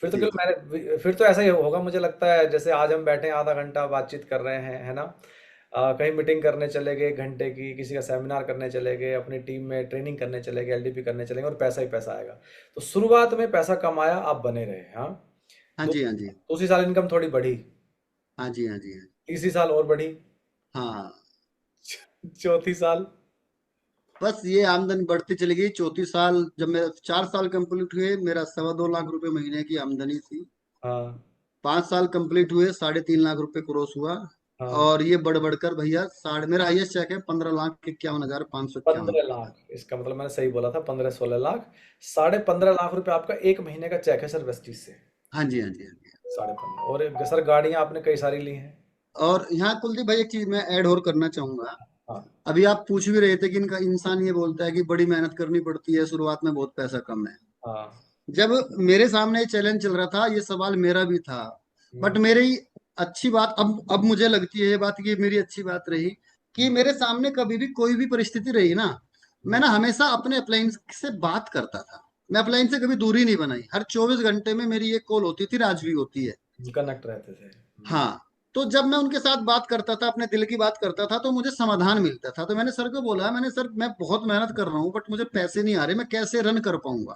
फिर तो जी केवल जी मैंने फिर तो ऐसा ही होगा, मुझे लगता है जैसे आज हम बैठे हैं आधा घंटा बातचीत कर रहे हैं, है ना। कहीं मीटिंग करने चले गए घंटे की, किसी का सेमिनार करने चले गए, अपनी टीम में ट्रेनिंग करने चले गए, एलडीपी करने चले गए, और पैसा ही पैसा आएगा। तो शुरुआत में पैसा कमाया, आप बने रहे, हाँ। हाँ दू, जी हाँ जी दूसरी साल इनकम थोड़ी बढ़ी, हाँ जी हाँ जी तीसरी साल और बढ़ी, हाँ। चौथी साल। बस ये आमदनी बढ़ती चली गई। 34 साल जब मेरे 4 साल कंप्लीट हुए, मेरा 2.25 लाख रुपए महीने की आमदनी थी। हाँ 5 साल कंप्लीट हुए, 3.5 लाख रुपए क्रॉस हुआ। हाँ। और ये बढ़ बढ़कर भैया साढ़े, मेरा हाईएस्ट चेक है 15,51,551 पंद्रह रुपए का। लाख इसका मतलब मैंने सही बोला था, 15-16 लाख। 15.5 लाख रुपए आपका एक महीने का चेक है सर, वेस्टीज से। हाँ जी हाँ जी हाँ जी। 15.5, और सर गाड़ियां आपने कई सारी ली हैं। और यहाँ कुलदीप भाई एक चीज मैं ऐड और करना चाहूंगा। हाँ अभी आप पूछ भी रहे थे कि इनका इंसान ये बोलता है कि बड़ी मेहनत करनी पड़ती है, शुरुआत में बहुत पैसा कम है। हाँ। जब मेरे सामने ये चैलेंज चल रहा था, ये सवाल मेरा भी था। बट हम्म। मेरी अच्छी बात, अब मुझे लगती है ये बात कि मेरी अच्छी बात रही कि हम्म। मेरे सामने कभी भी कोई भी परिस्थिति रही ना, मैं हम्म। ना हमेशा अपने अपलाइन से बात करता था। मैं अपलाइन से कभी दूरी नहीं बनाई। हर 24 घंटे में मेरी एक कॉल होती थी, आज भी होती है। कनेक्ट रहते थे। हाँ। तो जब मैं उनके साथ बात करता था, अपने दिल की बात करता था, तो मुझे समाधान मिलता था। तो मैंने सर को बोला, मैंने सर मैं बहुत मेहनत कर रहा हूँ बट मुझे पैसे नहीं आ रहे, मैं कैसे रन कर पाऊंगा?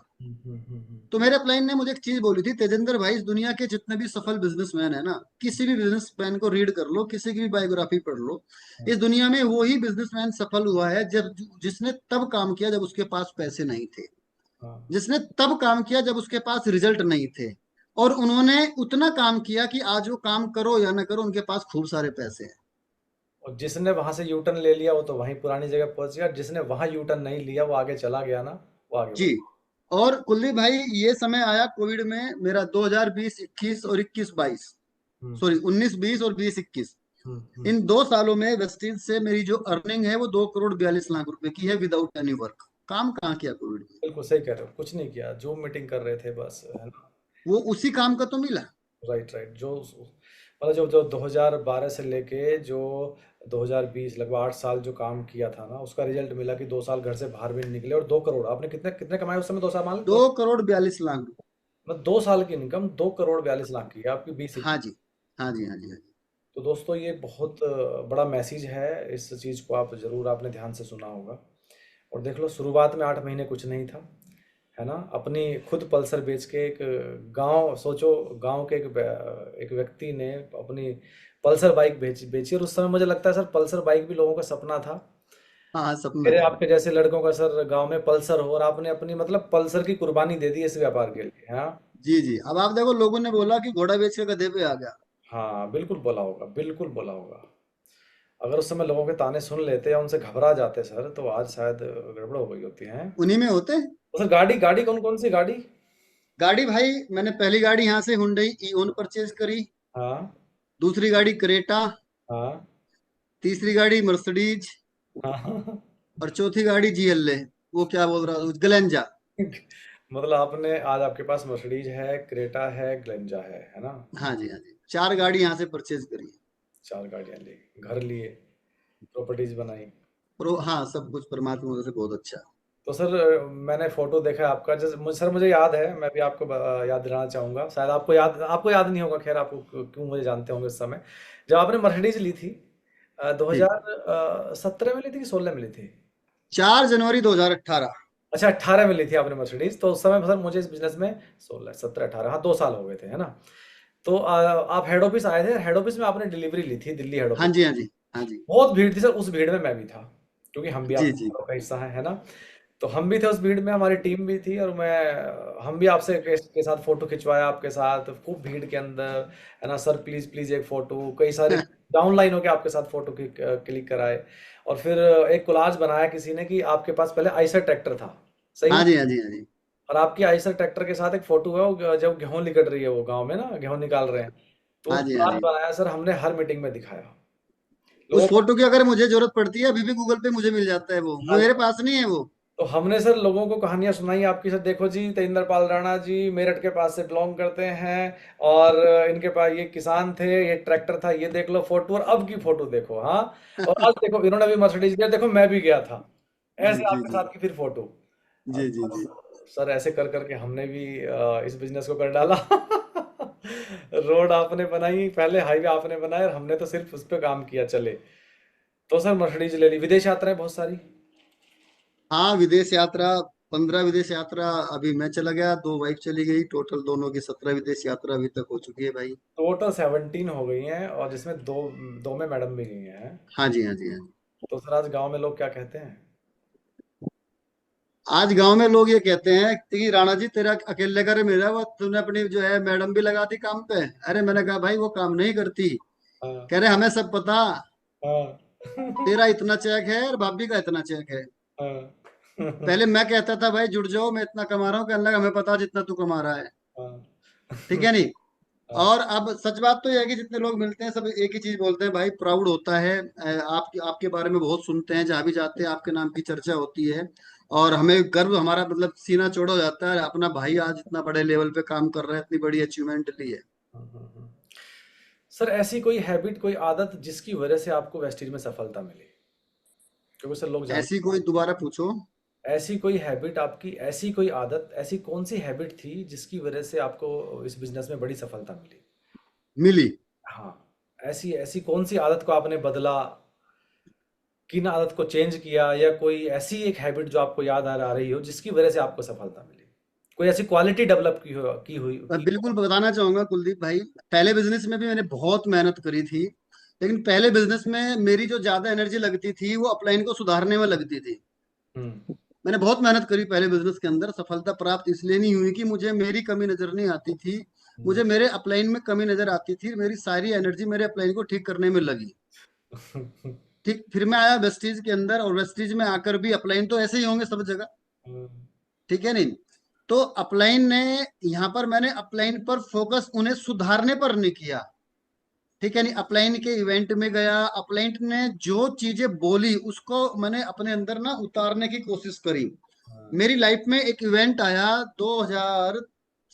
तो मेरे अपलाइन ने मुझे एक चीज बोली थी, तेजेंद्र भाई, इस दुनिया के जितने भी सफल बिजनेसमैन है ना, किसी भी बिजनेसमैन को रीड कर लो, किसी की भी बायोग्राफी पढ़ लो। इस दुनिया में वो ही बिजनेसमैन सफल हुआ है जब जिसने तब काम किया जब उसके पास पैसे नहीं थे, हाँ। जिसने तब काम किया जब उसके पास रिजल्ट नहीं थे, और उन्होंने उतना काम किया कि आज वो काम करो या ना करो उनके पास खूब सारे पैसे हैं। और जिसने वहां से यू टर्न ले लिया वो तो वहीं पुरानी जगह पहुंच गया, जिसने वहां यू टर्न नहीं लिया वो आगे चला गया ना, वो आगे जी। बढ़। और कुलदीप भाई, ये समय आया कोविड में, मेरा 2020 21 और 21 22, हम्म। सॉरी 19 20 और 20 21, हम्म। इन 2 सालों में वेस्टीज से मेरी जो अर्निंग है वो 2 करोड़ 42 लाख रुपए की है, विदाउट एनी वर्क। काम कहाँ किया कोविड में? बिल्कुल सही कह रहे हो, कुछ नहीं किया, जूम मीटिंग कर रहे थे बस, है ना। वो उसी काम का तो मिला। राइट राइट, जो मतलब जो जो 2012 से लेके जो 2020, लगभग 8 साल जो काम किया था ना, उसका रिजल्ट मिला कि 2 साल घर से बाहर भी नहीं निकले, और 2 करोड़ आपने कितने कितने कमाए उस समय, 2 साल मान दो दो, करोड़ बयालीस लाख मतलब 2 साल की इनकम 2 करोड़ 42 लाख की है आपकी, 20 हाँ जी, हाँ जी, हाँ जी, हाँ जी। तो दोस्तों ये बहुत बड़ा मैसेज है, इस चीज़ को आप ज़रूर आपने ध्यान से सुना होगा। और देख लो, शुरुआत में 8 महीने कुछ नहीं था, है ना। अपनी खुद पल्सर बेच के एक गांव, सोचो, गांव के एक व्यक्ति ने अपनी पल्सर बाइक बेची बेची, और उस समय मुझे लगता है सर पल्सर बाइक भी लोगों का सपना था। हाँ हाँ, सपना मेरे था। आपके जैसे लड़कों का सर गांव में पल्सर हो, और आपने अपनी मतलब पल्सर की कुर्बानी दे दी इस व्यापार के लिए, हाँ। जी जी, अब आप देखो, लोगों ने बोला कि घोड़ा बेच के गधे पे आ गया। हाँ बिल्कुल बोला होगा, बिल्कुल बोला होगा। अगर उस समय लोगों के ताने सुन लेते या उनसे घबरा जाते सर, तो आज शायद गड़बड़ हो गई होती है। उन्हीं में होते। तो सर गाड़ी गाड़ी कौन कौन सी गाड़ी? गाड़ी भाई, मैंने पहली गाड़ी यहाँ से हुंडई ईओन परचेज करी। हाँ दूसरी गाड़ी क्रेटा। हाँ तीसरी गाड़ी मर्सिडीज। हाँ हाँ। और चौथी गाड़ी जीएलए। वो क्या बोल रहा था, ग्लेंजा। मतलब आपने आज आपके पास मर्सिडीज है, क्रेटा है, ग्लेंजा है ना। हाँ जी, हाँ जी, 4 गाड़ी यहाँ से परचेज करी। 4 गाड़ियां ली, घर लिए, प्रॉपर्टीज बनाई। हाँ, सब कुछ परमात्मा की वजह से बहुत अच्छा। तो सर मैंने फोटो देखा है आपका, जैसे सर मुझे याद है, मैं भी आपको याद दिलाना चाहूंगा, शायद आपको याद नहीं होगा, खैर आपको क्यों मुझे जानते होंगे उस समय जब आपने मर्सिडीज ली थी। दो ठीक। हजार सत्रह में ली थी कि 16 में ली थी? 4 जनवरी 2018। अच्छा 18 में ली थी आपने मर्सिडीज, तो उस समय सर मुझे इस बिजनेस में 16 17 18, हाँ 2 साल हो गए थे, है ना। तो आप हेड ऑफिस आए थे, हेड ऑफिस में आपने डिलीवरी ली थी, दिल्ली हेड हाँ ऑफिस। जी, हाँ जी, हाँ जी, बहुत भीड़ थी सर, उस भीड़ में मैं भी था, क्योंकि हम भी जी आपके जी, घरों का हिस्सा है ना। तो हम भी थे उस भीड़ में, हमारी टीम भी थी, और हम भी आपसे के साथ फोटो खिंचवाया, आपके साथ खूब भीड़ के अंदर, है ना। सर प्लीज प्लीज एक फोटो, कई सारे डाउन लाइन होके आपके साथ फोटो क्लिक कराए। और फिर एक कोलाज बनाया किसी ने कि आपके पास पहले आइसर ट्रैक्टर था, सही हाँ में। जी, हाँ जी, हाँ जी, और आपकी आइसर ट्रैक्टर के साथ एक फोटो है, वो जब गेहूं निकल रही है, वो गांव में ना गेहूं निकाल रहे हैं, तो वो हाँ जी, हाँ कोलाज जी। बनाया सर हमने, हर मीटिंग में दिखाया उस लोगों को। फोटो की अगर मुझे जरूरत पड़ती है, अभी भी गूगल पे मुझे मिल जाता है, वो हाँ, मेरे पास नहीं है वो। तो हमने सर लोगों को कहानियां सुनाई आपकी, सर देखो जी तेंदर पाल राणा जी मेरठ के पास से बिलोंग करते हैं, और इनके पास ये किसान थे, ये ट्रैक्टर था, ये देख लो फोटो, और अब की फोटो देखो, हाँ। और आज देखो इन्होंने भी मर्सिडीज लिया, देखो मैं भी गया था, जी ऐसे जी आपके जी, साथ की फिर फोटो। जी जी जी। सर ऐसे कर करके हमने भी इस बिजनेस को कर डाला। रोड आपने बनाई पहले, हाईवे आपने बनाया, और हमने तो सिर्फ उस पर काम किया, चले। तो सर मर्सिडीज ले ली, विदेश यात्राएं बहुत सारी। हाँ, विदेश यात्रा। 15 विदेश यात्रा अभी मैं चला गया, 2 वाइफ चली गई, टोटल दोनों की 17 विदेश यात्रा अभी तक हो चुकी है भाई। टोटल 17 हो गई हैं, और जिसमें दो दो में मैडम भी गई हैं। हाँ जी, हाँ जी, हाँ जी। तो सर आज गांव में लोग क्या कहते हैं? आज गांव में लोग ये कहते हैं कि राणा जी, तेरा अकेले का मेरा वो, तूने अपनी जो है मैडम भी लगा दी काम पे। अरे मैंने कहा भाई, वो काम नहीं करती। हाँ कह रहे हमें सब पता। हाँ। तेरा इतना चेक है और भाभी का इतना चेक है। हाँ। पहले मैं कहता था भाई जुड़ जाओ, मैं इतना कमा रहा हूँ, कहने लगा हमें पता जितना तू कमा रहा है। हाँ। ठीक है नहीं। हाँ। और अब सच बात तो यह है कि जितने लोग मिलते हैं सब एक ही चीज बोलते हैं भाई, प्राउड होता है। आपके बारे में बहुत सुनते हैं, जहां भी जाते हैं आपके नाम की चर्चा होती है। और हमें गर्व, हमारा मतलब सीना चौड़ा हो जाता है, अपना भाई आज इतना बड़े लेवल पे काम कर रहा है, इतनी बड़ी अचीवमेंट ली है। सर ऐसी कोई हैबिट, कोई आदत जिसकी वजह से आपको वेस्टीज में सफलता मिली, क्योंकि सर लोग जानते ऐसी कोई दोबारा पूछो। ऐसी कोई हैबिट आपकी, ऐसी कोई आदत, ऐसी कौन सी हैबिट थी जिसकी वजह से आपको इस बिजनेस में बड़ी सफलता मिली? मिली। हाँ, ऐसी ऐसी कौन सी आदत को आपने बदला, किन आदत को चेंज किया, या कोई ऐसी एक हैबिट जो आपको याद आ रही हो जिसकी वजह से आपको सफलता मिली, कोई ऐसी क्वालिटी डेवलप मैं की बिल्कुल हो? बताना चाहूंगा कुलदीप भाई, पहले बिजनेस में भी मैंने बहुत मेहनत करी थी। लेकिन पहले बिजनेस में मेरी जो ज्यादा एनर्जी लगती थी वो अपलाइन को सुधारने में लगती थी। हम्म। मैंने बहुत मेहनत करी पहले बिजनेस के अंदर, सफलता प्राप्त इसलिए नहीं हुई कि मुझे मेरी कमी नजर नहीं आती थी। हम्म। मुझे मेरे अपलाइन में कमी नजर आती थी, मेरी सारी एनर्जी मेरे अपलाइन को ठीक करने में लगी। ठीक, फिर मैं आया वेस्टीज के अंदर, और वेस्टीज में आकर भी अपलाइन तो ऐसे ही होंगे सब जगह। हम्म। ठीक है नहीं। तो अपलाइन ने, यहाँ पर मैंने अपलाइन पर फोकस उन्हें सुधारने पर नहीं किया। ठीक है नहीं, अपलाइन के इवेंट में गया, अपलाइन ने जो चीजें बोली उसको मैंने अपने अंदर ना उतारने की कोशिश करी। हाँ मेरी लाइफ में एक इवेंट आया 2000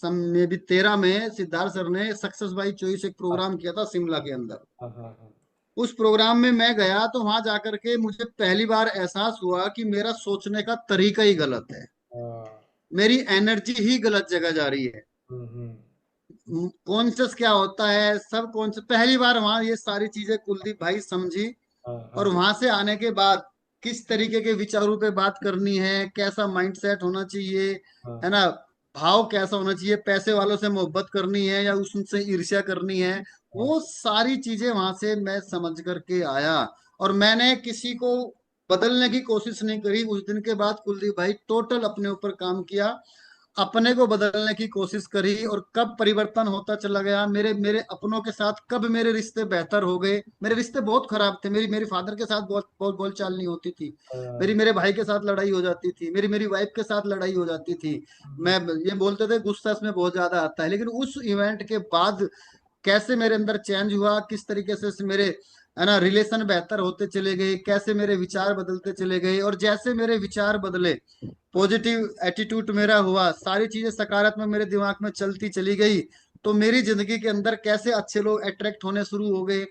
में भी 13 में, सिद्धार्थ सर ने सक्सेस बाई चॉइस एक हाँ प्रोग्राम किया था शिमला के अंदर। हाँ हाँ हाँ उस प्रोग्राम में मैं गया तो वहां जाकर के मुझे पहली बार एहसास हुआ कि मेरा सोचने का तरीका ही गलत है, हाँ, मेरी एनर्जी ही गलत जगह जा रही है। हम्म, कॉन्शियस क्या होता है, सब कॉन्शियस, पहली बार वहां ये सारी चीजें कुलदीप भाई समझी। हाँ और हाँ वहां से आने के बाद किस तरीके के विचारों पे बात करनी है, कैसा माइंडसेट होना चाहिए, हाँ है ना, भाव कैसा होना चाहिए, पैसे वालों से मोहब्बत करनी है या उनसे ईर्ष्या करनी है, हाँ वो सारी चीजें वहां से मैं समझ करके आया। और मैंने किसी को बदलने की कोशिश नहीं करी। उस दिन के बाद कुलदीप भाई टोटल अपने ऊपर काम किया, अपने को बदलने की कोशिश करी, और कब परिवर्तन होता चला गया, मेरे मेरे अपनों के साथ कब मेरे रिश्ते बेहतर हो गए। मेरे रिश्ते बहुत खराब थे, मेरी मेरी फादर के साथ बहुत बहुत बोलचाल नहीं होती थी, मेरी हाँ, मेरे भाई के साथ लड़ाई हो जाती थी, मेरी मेरी वाइफ के साथ लड़ाई हो जाती थी। मैं, ये बोलते थे गुस्सा इसमें बहुत ज्यादा आता है, लेकिन उस इवेंट के बाद कैसे मेरे अंदर चेंज हुआ, किस तरीके से मेरे, है ना, रिलेशन बेहतर होते चले गए, कैसे मेरे विचार बदलते चले गए, और जैसे मेरे विचार बदले, पॉजिटिव एटीट्यूड मेरा हुआ, सारी चीजें सकारात्मक मेरे दिमाग में चलती चली गई, तो मेरी जिंदगी के अंदर कैसे अच्छे लोग अट्रैक्ट होने शुरू हो गए,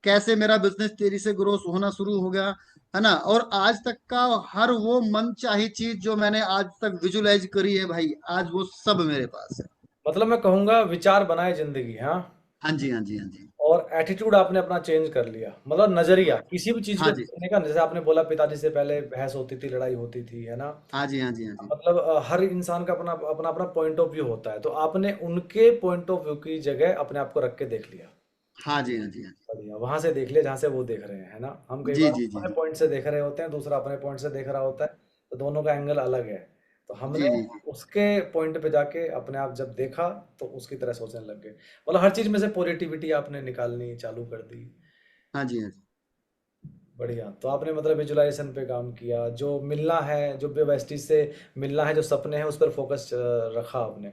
कैसे मेरा बिजनेस तेजी से ग्रो होना शुरू हो गया, है ना। और आज तक का हर वो मन चाही चीज जो मैंने आज तक विजुलाइज करी है भाई, आज वो सब मेरे पास है। मतलब मैं कहूंगा विचार बनाए जिंदगी, हाँ। हाँ जी, हाँ जी, हाँ जी। और एटीट्यूड आपने अपना चेंज कर लिया, मतलब नजरिया किसी भी चीज हाँ को जी, देखने का। जैसे आपने बोला पिताजी से पहले बहस होती थी, लड़ाई होती थी, है ना। हाँ जी, हाँ जी, हाँ जी, मतलब हर इंसान का अपना अपना अपना पॉइंट ऑफ व्यू होता है, तो आपने उनके पॉइंट ऑफ व्यू की जगह अपने आप को रख के देख लिया। हाँ जी, हाँ जी, हाँ बढ़िया, वहां से देख लिया जहां से वो देख रहे हैं, है ना। हम कई जी, बार जी, जी, अपने जी, पॉइंट से देख रहे होते हैं, दूसरा अपने पॉइंट से देख रहा होता है, तो दोनों का एंगल अलग है। तो हमने जी, जी, जी, उसके पॉइंट पे जाके अपने आप जब देखा तो उसकी तरह सोचने लग गए। मतलब हर चीज में से पॉजिटिविटी आपने निकालनी चालू कर दी। हाँ जी, हाँ जी। बढ़िया। तो आपने मतलब विजुअलाइजेशन पे काम किया, जो मिलना है, जो वेस्टीज से मिलना है, जो सपने हैं, उस पर फोकस रखा आपने।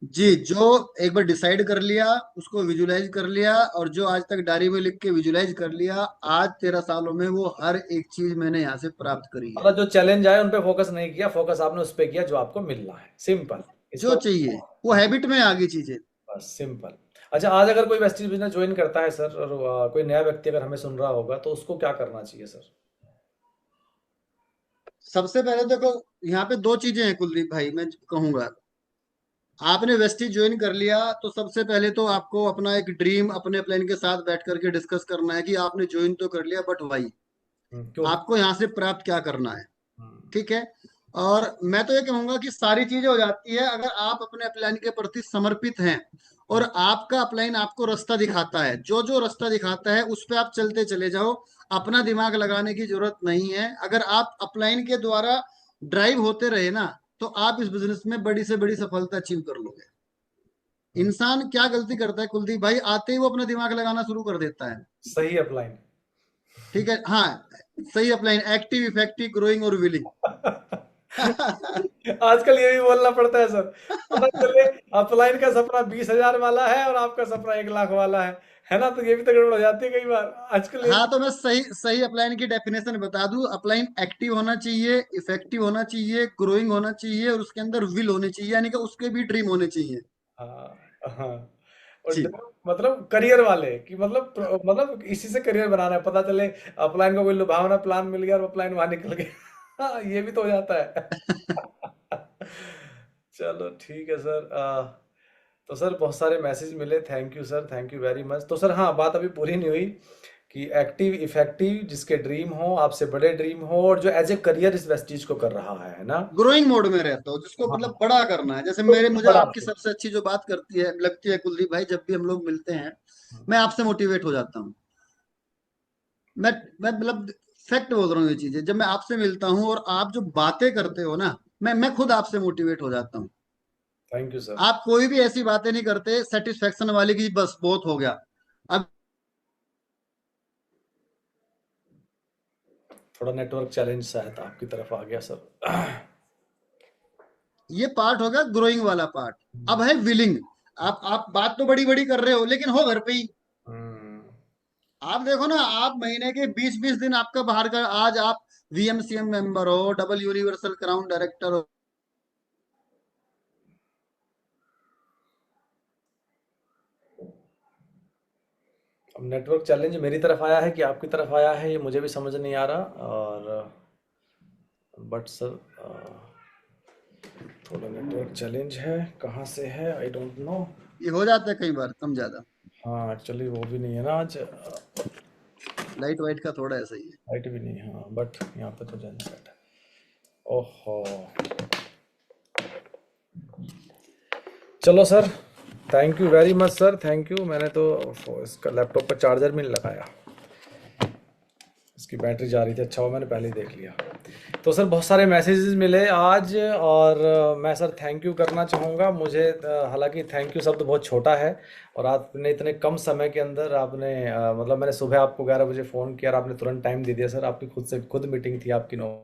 जी, जो एक बार डिसाइड कर लिया, उसको विजुलाइज कर लिया, और जो आज तक डायरी में लिख के विजुलाइज कर लिया, आज 13 सालों में वो हर एक चीज मैंने यहाँ से प्राप्त करी है। मतलब जो चैलेंज आए उन पे फोकस नहीं किया, फोकस आपने उस पे किया जो आपको मिलना है, सिंपल। जो इसको चाहिए वो हैबिट में आ गई चीजें। बस सिंपल। अच्छा, आज अगर कोई वेस्टीज बिजनेस ज्वाइन करता है सर, और कोई नया व्यक्ति अगर हमें सुन रहा होगा, तो उसको क्या करना चाहिए सर? सबसे पहले देखो, यहाँ पे दो चीजें हैं कुलदीप भाई, मैं कहूंगा। आपने वेस्टी ज्वाइन कर लिया तो सबसे पहले तो आपको अपना एक ड्रीम अपने प्लान के साथ बैठ करके डिस्कस करना है कि आपने ज्वाइन तो कर लिया, बट भाई क्यों? आपको यहाँ से प्राप्त क्या करना है। हम्म, ठीक है। और मैं तो ये कहूंगा कि सारी चीजें हो जाती है अगर आप अपने अपलाइन के प्रति समर्पित हैं, और आपका अपलाइन आपको रास्ता दिखाता है, जो जो रास्ता दिखाता है उस पे आप चलते चले जाओ। अपना दिमाग लगाने की जरूरत नहीं है। अगर आप अपलाइन के द्वारा ड्राइव होते रहे ना, तो आप इस बिजनेस में बड़ी से बड़ी सफलता अचीव कर लोगे। हम्म, इंसान क्या गलती करता है कुलदीप भाई, आते ही वो अपना दिमाग लगाना शुरू कर देता है। सही अपलाइन। ठीक है, हाँ, सही अपलाइन, एक्टिव, इफेक्टिव, ग्रोइंग और विलिंग। आजकल ये भी बोलना पड़ता है सर। पता चले अपलाइन का सपना 20,000 वाला है और आपका सपना 1 लाख वाला है ना। तो ये भी तो गड़बड़ हो जाती है कई बार, आजकल ये हाँ, भी। तो मैं सही सही अपलाइन की डेफिनेशन बता दूं। अपलाइन एक्टिव होना चाहिए, इफेक्टिव होना चाहिए, ग्रोइंग होना चाहिए, और उसके अंदर विल होनी चाहिए, यानी कि उसके भी ड्रीम होने चाहिए। हाँ हाँ। और जी, मतलब करियर वाले कि मतलब इसी से करियर बनाना है, पता चले अपलाइन को कोई लुभावना प्लान मिल गया और अपलाइन वहां निकल गया। हाँ, ये भी तो हो जाता है। चलो ठीक है सर। तो सर बहुत सारे मैसेज मिले, thank you sir, thank you very much. तो सर हाँ, बात अभी पूरी नहीं हुई कि एक्टिव इफेक्टिव जिसके ड्रीम हो, आपसे बड़े ड्रीम हो, और जो एज ए करियर इस वेस्ट चीज को कर रहा है ना। ग्रोइंग मोड में रहता हूँ, जिसको हाँ, मतलब बड़ा करना है। जैसे तो मेरे मुझे बड़ा। आपकी सबसे अच्छी जो बात करती है लगती है कुलदीप भाई, जब भी हम लोग मिलते हैं मैं आपसे मोटिवेट हो जाता हूँ। मैं मैं मतलब फैक्ट बोल रहा हूँ ये चीजें, जब मैं आपसे मिलता हूँ और आप जो बातें करते हो ना, मैं खुद आपसे मोटिवेट हो जाता हूँ। Thank you sir. आप कोई भी ऐसी बातें नहीं करते सेटिस्फेक्शन वाली की बस बहुत हो गया। अब थोड़ा नेटवर्क चैलेंज शायद आपकी तरफ आ गया सर। ये पार्ट हो गया ग्रोइंग वाला पार्ट। अब है विलिंग। आप बात तो बड़ी बड़ी कर रहे हो लेकिन हो घर पे ही। आप देखो ना, आप महीने के 20-20 दिन आपका बाहर का, आज आप वीएमसीएम मेंबर हो, डबल यूनिवर्सल क्राउन डायरेक्टर हो। अब नेटवर्क चैलेंज मेरी तरफ आया है कि आपकी तरफ आया है, ये मुझे भी समझ नहीं आ रहा। और बट सर थोड़ा नेटवर्क चैलेंज है, कहाँ से है आई डोंट नो। ये हो जाता है कई बार कम ज्यादा। हाँ एक्चुअली वो भी नहीं है ना आज, लाइट वाइट का थोड़ा ऐसा ही है। लाइट भी नहीं है, हाँ बट यहाँ पे तो जनरेट है। ओहो, चलो sir, thank you very much sir, thank you. मैंने तो इसका लैपटॉप पर चार्जर भी नहीं लगाया, इसकी बैटरी जा रही थी। अच्छा, वो मैंने पहले ही देख लिया। तो सर बहुत सारे मैसेजेस मिले आज, और मैं सर थैंक यू करना चाहूँगा। मुझे हालांकि थैंक यू शब्द बहुत छोटा है, और आपने इतने कम समय के अंदर आपने मतलब मैंने सुबह आपको 11 बजे फ़ोन किया और आपने तुरंत टाइम दे दिया सर। आपकी खुद मीटिंग थी आपकी 9